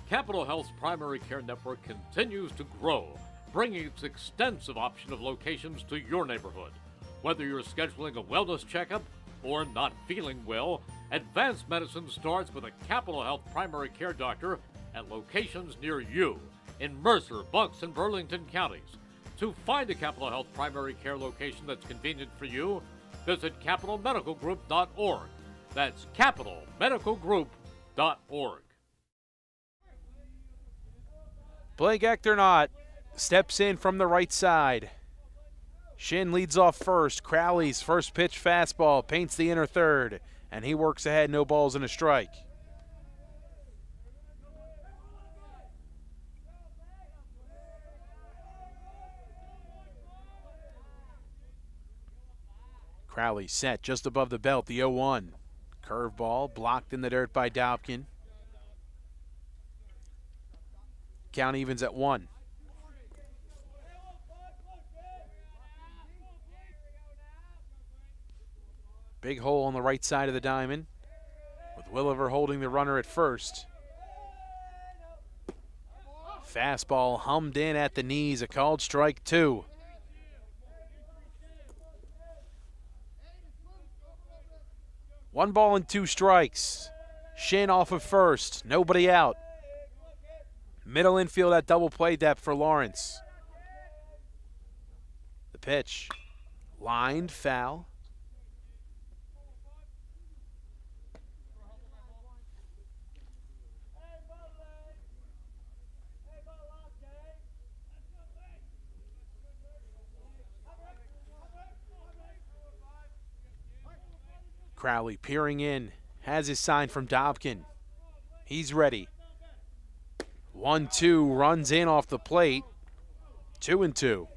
Capital Health's primary care network continues to grow, bringing its extensive option of locations to your neighborhood. Whether you're scheduling a wellness checkup or not feeling well, advanced medicine starts with a Capital Health primary care doctor at locations near you in Mercer, Bucks, and Burlington counties. To find a Capital Health primary care location that's convenient for you, visit capitalmedicalgroup.org. That's capitalmedicalgroup.org. Blake Echternaut steps in from the right side. Shin leads off first. Crowley's first pitch fastball paints the inner third, and he works ahead, no balls and a strike. Crowley set just above the belt, the 0-1. Curveball blocked in the dirt by Dobkin. Count evens at 1. Big hole on the right side of the diamond, with Williver holding the runner at first. Fastball hummed in at the knees, a called strike 2. 1 ball and 2 strikes. Shin off of first, nobody out. Middle infield at double play depth for Lawrence. The pitch, lined foul. Crowley peering in, has his sign from Dobkin. He's ready. 1-2, runs in off the plate. 2-2.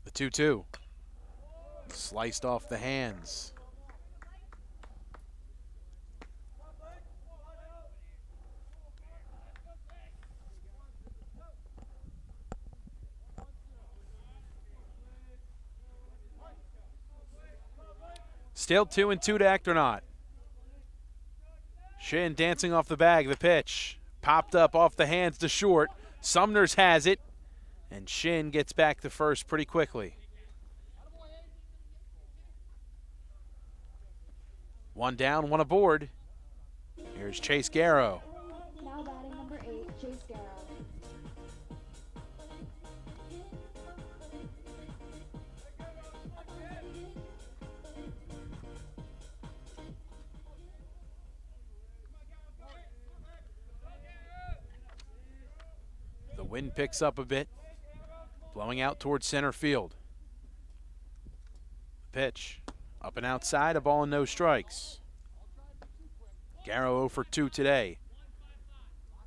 The 2-2. Sliced off the hands. Still 2-2 to Ectornot. Shin dancing off the bag. The pitch popped up off the hands to short. Sumners has it, and Shin gets back to first pretty quickly. 1 down, 1 aboard. Here's Chase Garrow. Now batting number 8, Chase Garrow. The wind picks up a bit, blowing out towards center field. Pitch, up and outside, a ball and no strikes. Garrow 0 for 2 today.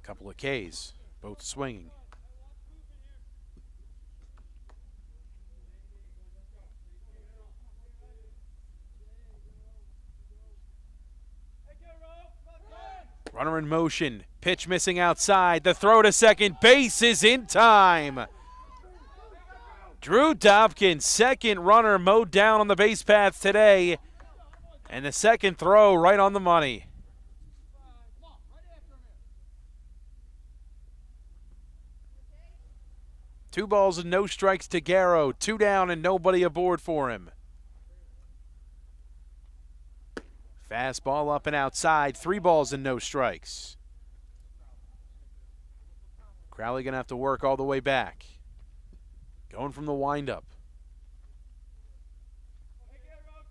A couple of Ks, both swinging. Runner in motion, pitch missing outside, the throw to second base is in time. Drew Dobkin, second runner mowed down on the base paths today, and the second throw right on the money. Two balls and no strikes to Garrow, 2 down and nobody aboard for him. Fastball up and outside, 3 balls and no strikes. Crowley gonna have to work all the way back. Going from the windup.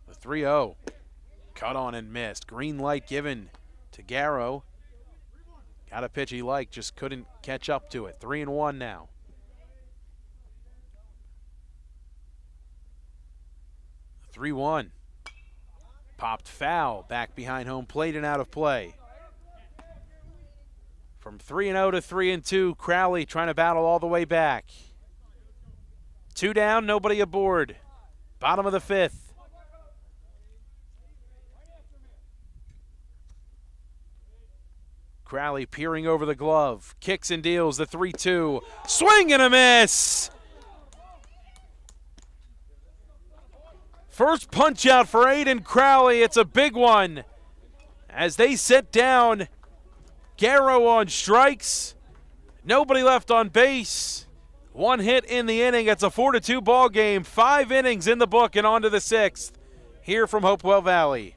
The 3-0. Cut on and missed. Green light given to Garrow. Got a pitch he liked, just couldn't catch up to it. 3-1 now. The 3-1. Popped foul, back behind home plate and out of play. From 3-0 to 3-2, Crowley trying to battle all the way back. 2 down, nobody aboard. Bottom of the 5th. Crowley peering over the glove, kicks and deals the 3-2. Swing and a miss! First punch out for Aiden Crowley. It's a big one as they set down Garrow on strikes. Nobody left on base. 1 hit in the inning. It's a 4-2 ball game. 5 innings in the book and on to the 6th here from Hopewell Valley.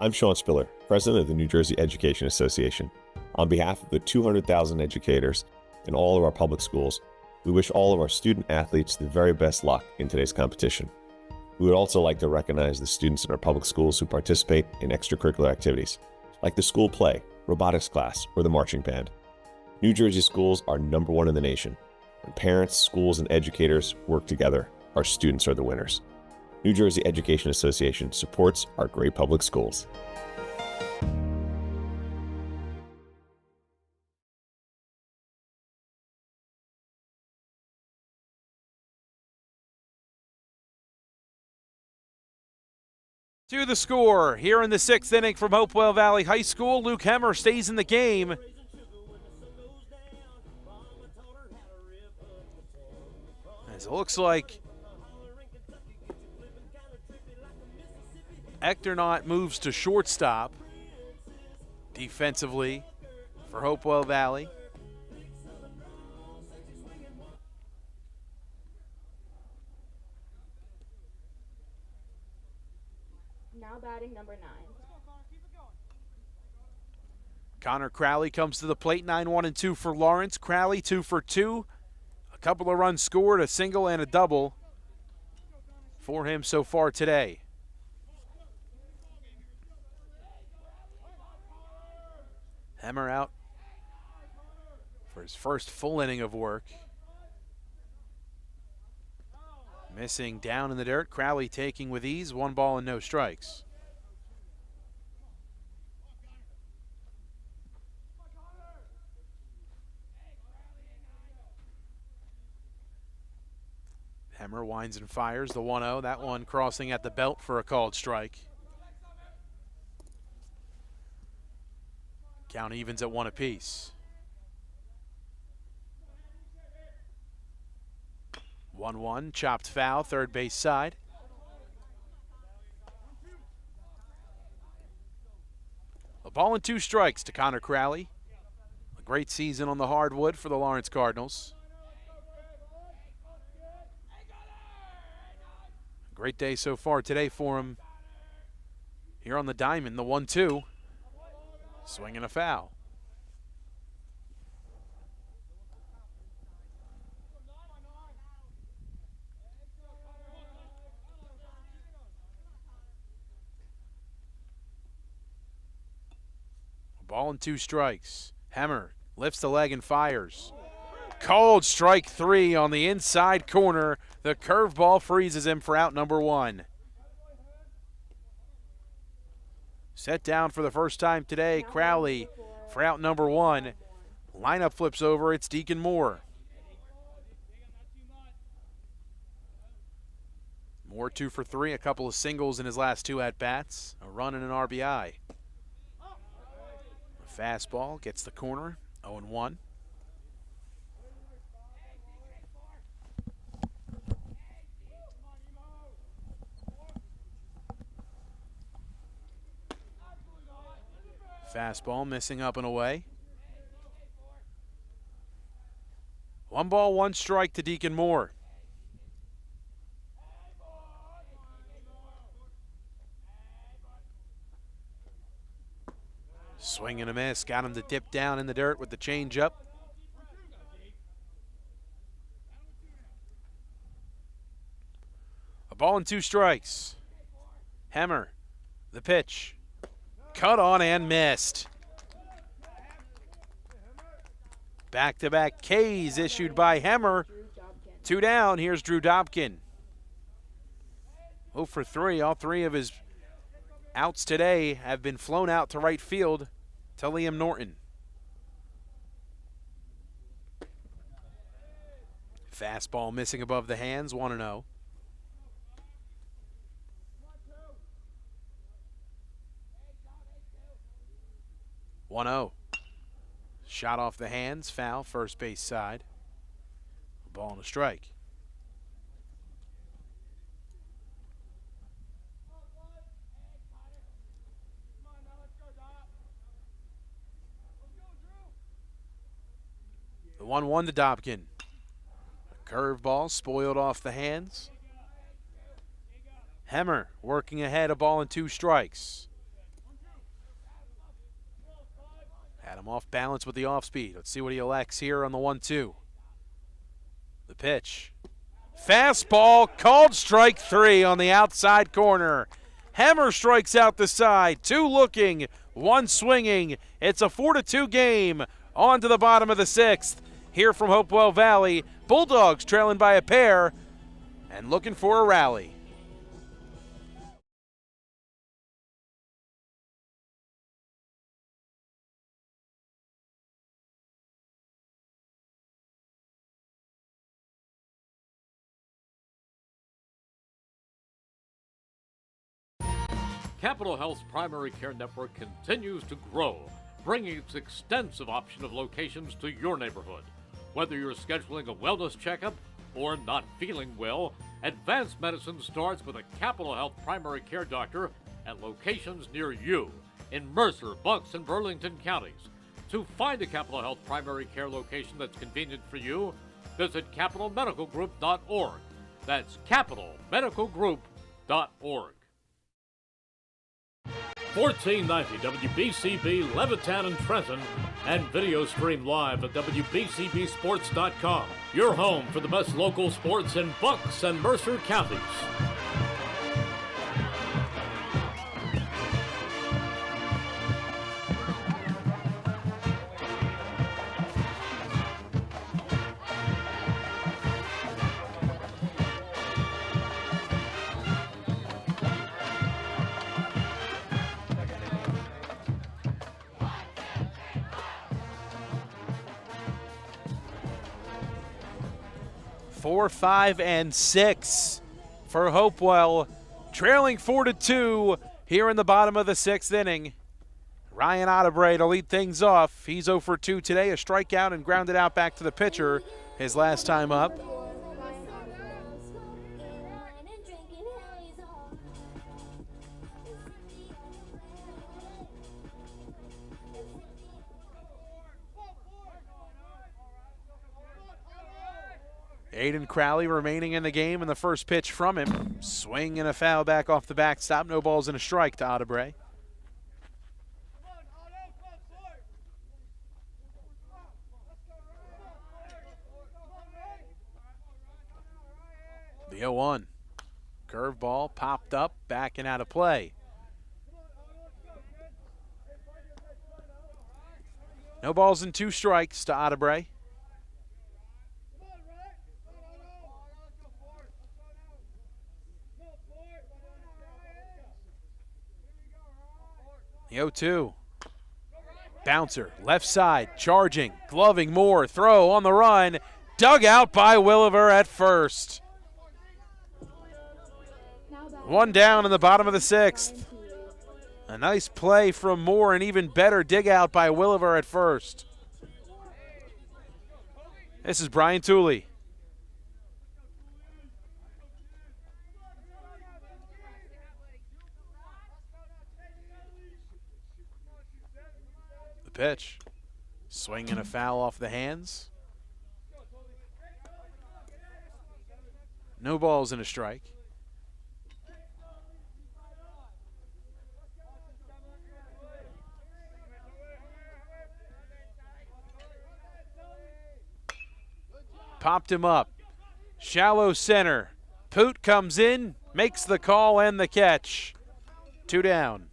I'm Sean Spiller, president of the New Jersey Education Association. On behalf of the 200,000 educators in all of our public schools, we wish all of our student athletes the very best luck in today's competition. We would also like to recognize the students in our public schools who participate in extracurricular activities, like the school play, robotics class, or the marching band. New Jersey schools are #1 in the nation. When parents, schools, and educators work together, our students are the winners. New Jersey Education Association supports our great public schools. To the score here in the 6th inning from Hopewell Valley High School, Luke Hemmer stays in the game. As it looks like Echternaut moves to shortstop defensively for Hopewell Valley. Now batting number 9. Connor Crowley comes to the plate, 9-1-2 for Lawrence. Crowley 2 for 2. A couple of runs scored, a single and a double for him so far today. Hemmer out for his first full inning of work. Missing down in the dirt. Crowley taking with ease. 1 ball and no strikes. Hemmer winds and fires the 1-0. That one crossing at the belt for a called strike. Count evens at 1 apiece. 1-1, chopped foul, third base side. A ball and 2 strikes to Connor Crowley. A great season on the hardwood for the Lawrence Cardinals. A great day so far today for him here on the diamond. The 1-2, swinging a foul. Ball and 2 strikes. Hemmer lifts the leg and fires. Called strike 3 on the inside corner. The curveball freezes him for out number 1. Set down for the first time today, Crowley for out number 1. Lineup flips over, it's Deacon Moore. Moore 2 for 3, a couple of singles in his last 2 at-bats. A run and an RBI. Fastball gets the corner, 0-1. Fastball missing up and away. 1 ball, 1 strike to Deacon Moore. Swing and a miss, got him to dip down in the dirt with the changeup. A ball and 2 strikes. Hemmer, the pitch. Cut on and missed. Back-to-back Ks issued by Hemmer. 2 down, here's Drew Dobkin. 0 for 3, all 3 of his outs today have been flown out to right field to Liam Norton. Fastball missing above the hands, 1-0. Shot off the hands, foul, first base side. Ball and a strike. The 1-1 to Dobkin. A curveball spoiled off the hands. Hemmer working ahead, a ball and 2 strikes. Had him off balance with the off speed. Let's see what he elects here on the 1-2. The pitch. Fastball, called strike 3 on the outside corner. Hemmer strikes out the side. 2 looking, 1 swinging. It's a 4-2 game. On to the bottom of the 6th. Here from Hopewell Valley, Bulldogs trailing by a pair and looking for a rally. Capital Health's primary care network continues to grow, bringing its extensive option of locations to your neighborhood. Whether you're scheduling a wellness checkup or not feeling well, advanced medicine starts with a Capital Health primary care doctor at locations near you in Mercer, Bucks, and Burlington counties. To find a Capital Health primary care location that's convenient for you, visit capitalmedicalgroup.org. That's capitalmedicalgroup.org. 1490 WBCB Levittown and Trenton, and video stream live at WBCBsports.com. Your home for the best local sports in Bucks and Mercer counties. Four, 5, and 6 for Hopewell, trailing 4-2 here in the bottom of the 6th inning. Ryan Otterbray to lead things off. He's 0 for 2 today, a strikeout and grounded out back to the pitcher his last time up. Aiden Crowley remaining in the game, and the first pitch from him. Swing and a foul back off the backstop. No balls and a strike to Otterbray. The 0-1. Curveball popped up, back and out of play. No balls and 2 strikes to Otterbray. The 0-2. Bouncer, left side, charging, gloving Moore, throw on the run, dug out by Williver at first. One down in the bottom of the 6th. A nice play from Moore, and even better dig out by Williver at first. This is Brian Tooley. The pitch. Swing and a foul off the hands. No balls and a strike. Popped him up. Shallow center. Poot comes in, makes the call and the catch. 2 down.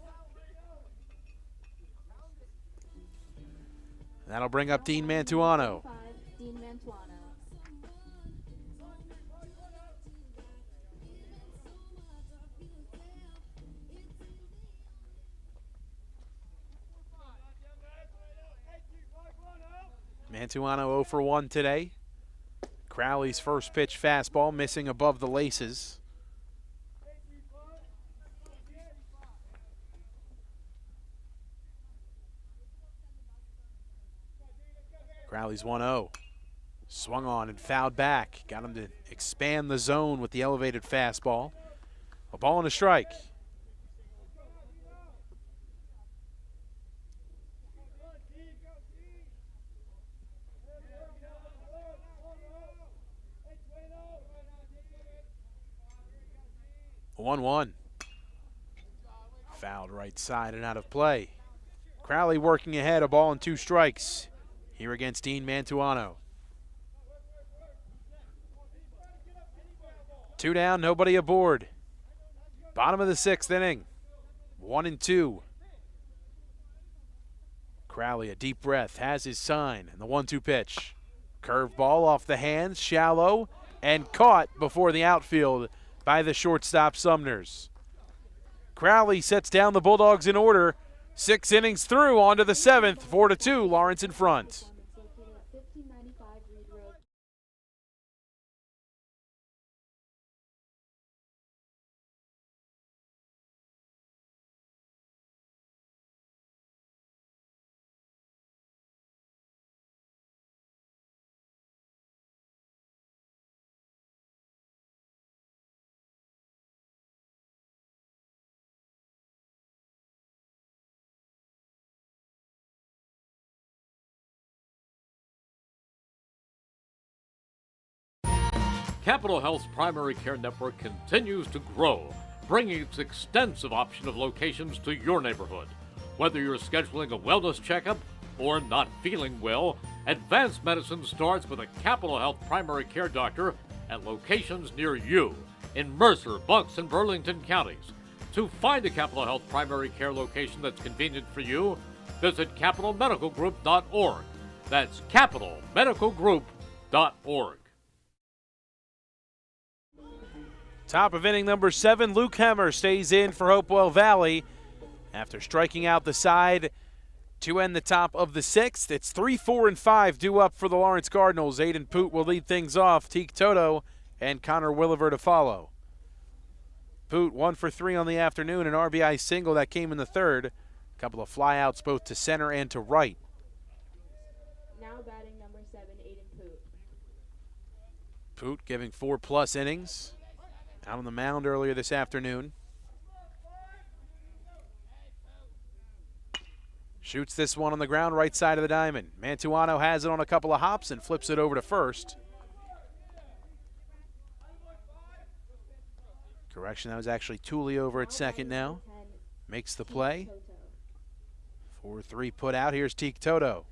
That'll bring up Dean Mantuano. Dean Mantuano. Mantuano 0 for 1 today. Crowley's first pitch fastball missing above the laces. Crowley's 1-0. Swung on and fouled back. Got him to expand the zone with the elevated fastball. A ball and a strike. A 1-1. Fouled right side and out of play. Crowley working ahead, a ball and 2 strikes here against Dean Mantuano. 2 down, nobody aboard. Bottom of the 6th inning. 1-2. Crowley, a deep breath, has his sign, and the 1-2 pitch. Curveball off the hands, shallow, and caught before the outfield by the shortstop Sumners. Crowley sets down the Bulldogs in order. 6 innings through, on to the 7th, 4-2, Lawrence in front. Capital Health's primary care network continues to grow, bringing its extensive option of locations to your neighborhood. Whether you're scheduling a wellness checkup or not feeling well, advanced medicine starts with a Capital Health primary care doctor at locations near you in Mercer, Bucks, and Burlington counties. To find a Capital Health primary care location that's convenient for you, visit capitalmedicalgroup.org. That's capitalmedicalgroup.org. Top of inning number 7, Luke Hemmer stays in for Hopewell Valley after striking out the side to end the top of the 6th. It's 3, 4, and 5 due up for the Lawrence Cardinals. Aiden Poot will lead things off. Teak Toto and Connor Williver to follow. Poot 1 for 3 on the afternoon, an RBI single that came in the 3rd. A couple of flyouts both to center and to right. Now batting number 7, Aiden Poot. Poot giving 4+ innings. Out on the mound earlier this afternoon. Shoots this one on the ground, right side of the diamond. Mantuano has it on a couple of hops and flips it over to first. Correction, that was actually Tooley over at second now. Makes the play. 4-3 put out. Here's Teak Toto.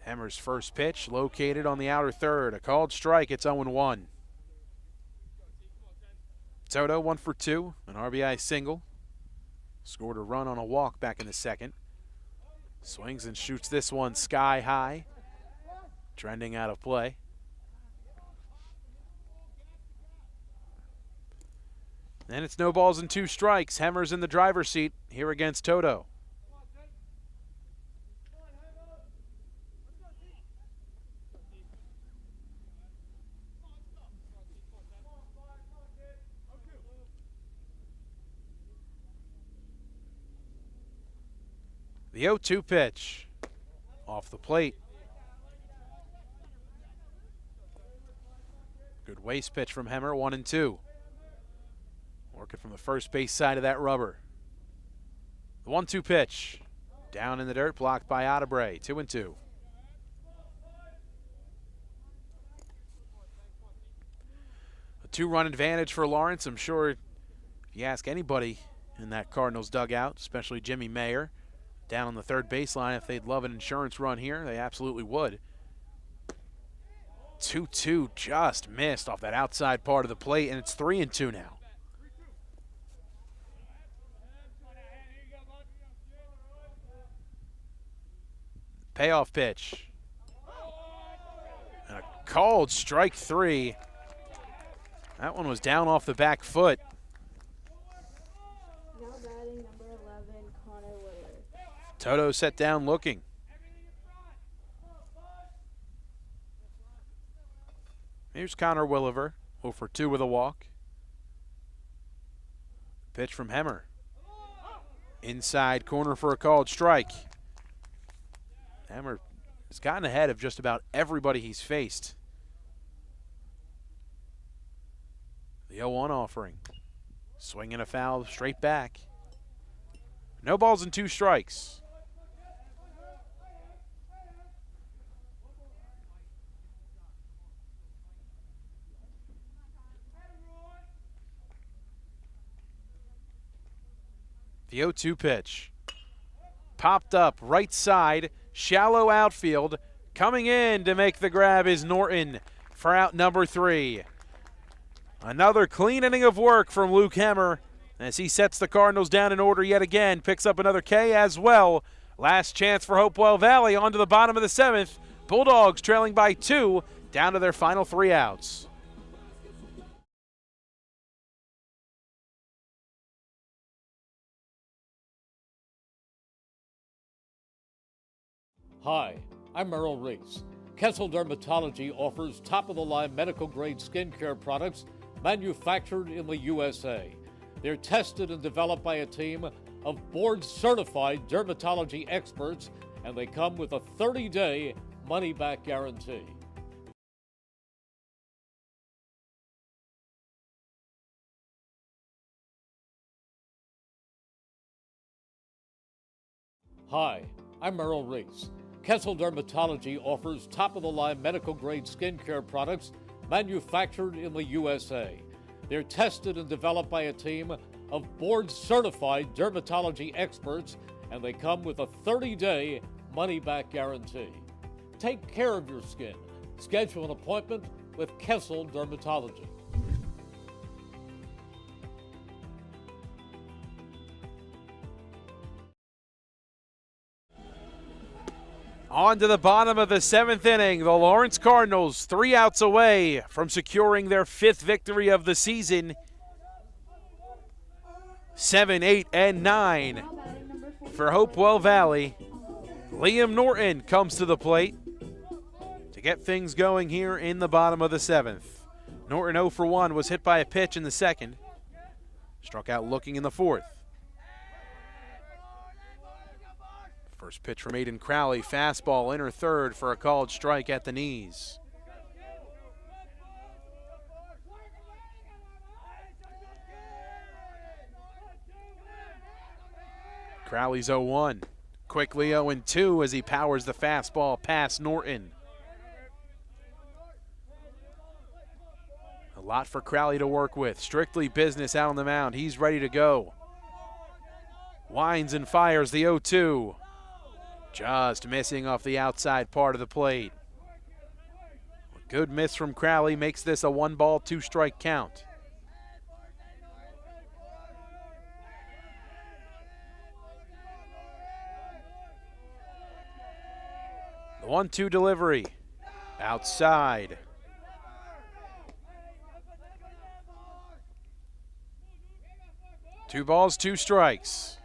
Hemmer's first pitch located on the outer third. A called strike. It's 0-1. Toto 1 for 2, an RBI single. Scored a run on a walk back in the 2nd. Swings and shoots this one sky high. Trending out of play. And it's no balls and 2 strikes. Hemmer's in the driver's seat here against Toto. The 0-2 pitch off the plate. Good waste pitch from Hemmer, 1-2. Working from the first base side of that rubber. The 1-2 pitch. Down in the dirt, blocked by Otebre, 2-2. A 2-run advantage for Lawrence. I'm sure if you ask anybody in that Cardinals dugout, especially Jimmy Mayer, down on the third baseline, if they'd love an insurance run here, they absolutely would. 2-2 just missed off that outside part of the plate, and it's 3-2 now. Payoff pitch. And a called strike 3. That one was down off the back foot. Now batting number 11, Connor Williver. Toto set down looking. Here's Connor Williver, 0 for 2 with a walk. Pitch from Hemmer. Inside corner for a called strike. Hemmer has gotten ahead of just about everybody he's faced. The 0-1 offering. Swinging a foul straight back. No balls and 2 strikes. The 0-2 pitch. Popped up right side, shallow outfield. Coming in to make the grab is Norton for out number 3. Another clean inning of work from Luke Hemmer as he sets the Cardinals down in order yet again. Picks up another K as well. Last chance for Hopewell Valley on to the bottom of the 7th. Bulldogs trailing by 2, down to their final 3 outs. Hi, I'm Merrill Reese. Kessel Dermatology offers top-of-the-line medical-grade skincare products manufactured in the USA. They're tested and developed by a team of board-certified dermatology experts, and they come with a 30-day money-back guarantee. Hi, I'm Merrill Reese. Kessel Dermatology offers top-of-the-line medical-grade skincare products manufactured in the USA. They're tested and developed by a team of board-certified dermatology experts, and they come with a 30-day money-back guarantee. Take care of your skin. Schedule an appointment with Kessel Dermatology. On to the bottom of the 7th inning. The Lawrence Cardinals 3 outs away from securing their 5th victory of the season. 7, 8, and 9 for Hopewell Valley. Liam Norton comes to the plate to get things going here in the bottom of the 7th. Norton 0 for 1, was hit by a pitch in the 2nd. Struck out looking in the 4th. First pitch from Aiden Crowley, fastball inner 3rd for a called strike at the knees. Crowley's 0-1. Quickly 0-2 as he powers the fastball past Norton. A lot for Crowley to work with. Strictly business out on the mound. He's ready to go. Winds and fires the 0-2. Just missing off the outside part of the plate. A good miss from Crowley makes this a 1-ball, 2-strike count. The 1-2 delivery. Outside. Two balls, 2 strikes.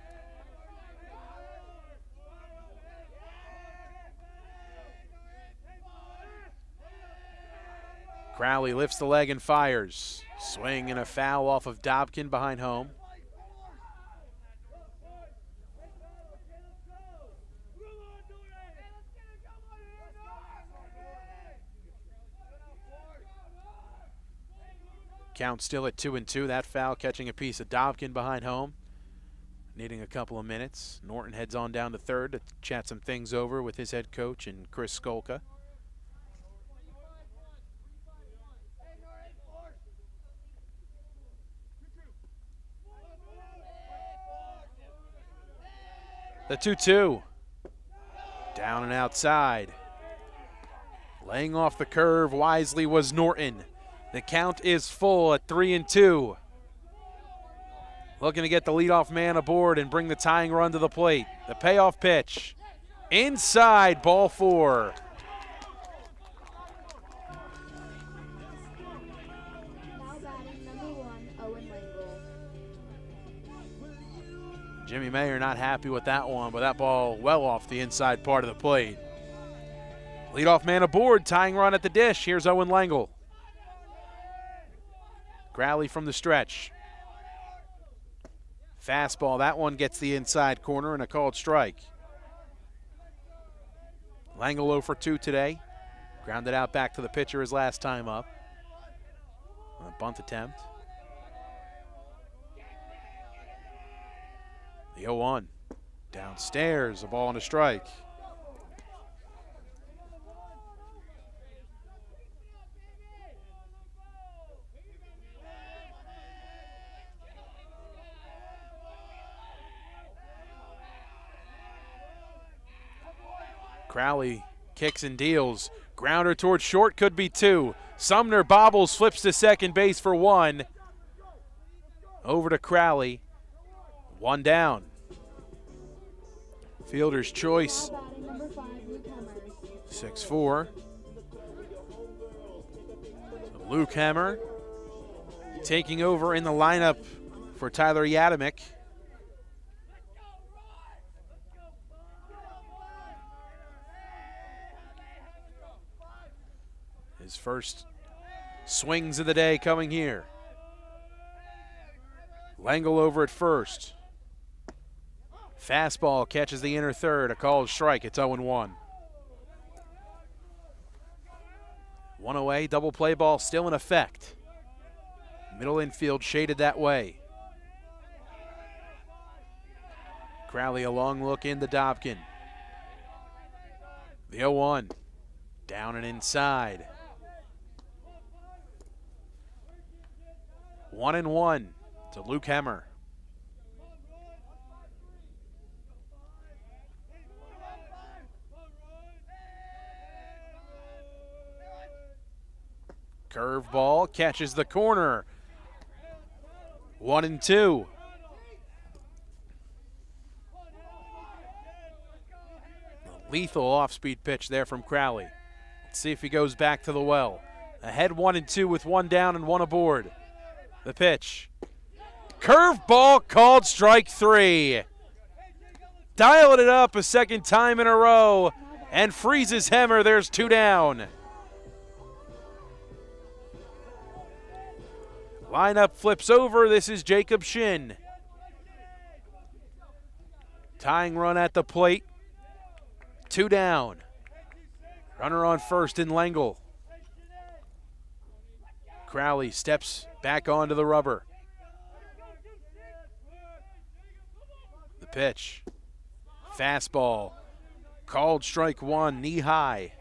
Crowley lifts the leg and fires. Swing and a foul off of Dobkin behind home. Count still at 2-2. That foul catching a piece of Dobkin behind home. Needing a couple of minutes. Norton heads on down to 3rd to chat some things over with his head coach and Chris Skolka. The 2-2. Down and outside. Laying off the curve wisely was Norton. The count is full at 3-2. Looking to get the leadoff man aboard and bring the tying run to the plate. The payoff pitch. Inside, ball 4. Now batting number 1, Owen Langle. Jimmy Mayer not happy with that one, but that ball well off the inside part of the plate. Leadoff man aboard, tying run at the dish. Here's Owen Langle. Crowley from the stretch. Fastball, that one gets the inside corner and a called strike. Langle 0 for 2 today. Grounded out back to the pitcher his last time up. On a bunt attempt. The 0-1. Downstairs, a ball and a strike. Crowley kicks and deals. Grounder towards short, could be 2. Sumner bobbles, flips to second base for 1. Over to Crowley. 1 down. Fielder's choice. Now batting number 5, Luke Hammer. 6'4". Luke Hammer taking over in the lineup for Tyler Yadamick. His first swings of the day coming here. Langle over at first. Fastball catches the inner 3rd, a called strike. It's 0-1. 1 away, double play ball still in effect. Middle infield shaded that way. Crowley a long look into Dobkin. The 0-1. Down and inside. 1-1 to Luke Hemmer. Curveball catches the corner. 1-2. Lethal off-speed pitch there from Crowley. Let's see if he goes back to the well. Ahead 1-2 with one down and one aboard. The pitch. Curveball called strike 3. Dialed it up a second time in a row and freezes Hemmer. There's 2 down. Lineup flips over. This is Jacob Shin. Tying run at the plate. 2 down. Runner on first in Lengel. Crowley steps back onto the rubber. The pitch. Fastball. Called strike 1, knee high.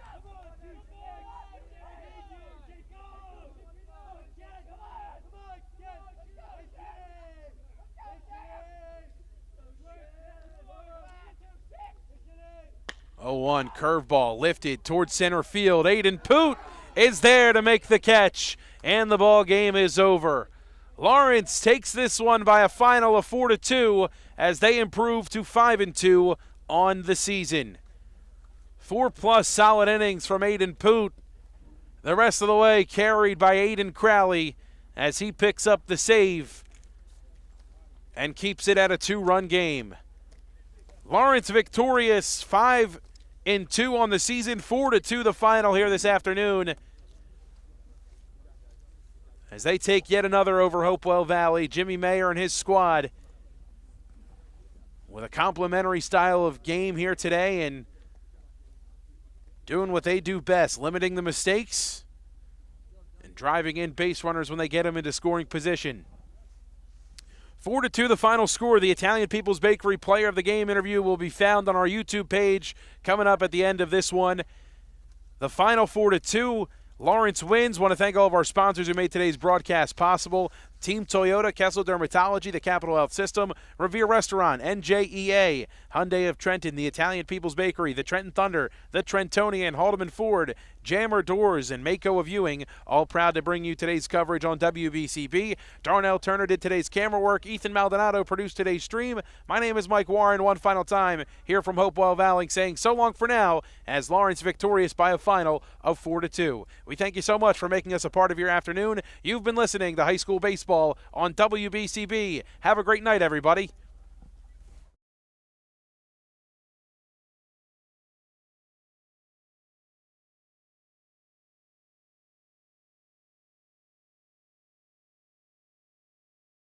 Oh, 1 curveball lifted towards center field. Aiden Poot is there to make the catch, and the ball game is over. Lawrence takes this one by a final of 4-2 as they improve to 5-2 on the season. 4+ solid innings from Aiden Poot. The rest of the way carried by Aiden Crowley as he picks up the save and keeps it at a 2-run game. Lawrence victorious, 5-2 on the season, 4-2 the final here this afternoon as they take yet another over Hopewell Valley. Jimmy Mayer and his squad with a complimentary style of game here today and doing what they do best, limiting the mistakes and driving in base runners when they get them into scoring position. 4-2 the final score. The Italian People's Bakery Player of the Game interview will be found on our YouTube page coming up at the end of this one. The final 4-2. Lawrence wins. Want to thank all of our sponsors who made today's broadcast possible. Team Toyota, Kessel Dermatology, the Capital Health System, Revere Restaurant, NJEA, Hyundai of Trenton, the Italian People's Bakery, the Trenton Thunder, the Trentonian, Haldeman Ford, Jammer Doors, and Mako of Ewing, all proud to bring you today's coverage on WBCB. Darnell Turner did today's camera work. Ethan Maldonado produced today's stream. My name is Mike Warren. One final time here from Hopewell Valley saying so long for now as Lawrence victorious by a final of 4-2. We thank you so much for making us a part of your afternoon. You've been listening to High School Baseball on WBCB. Have a great night, everybody.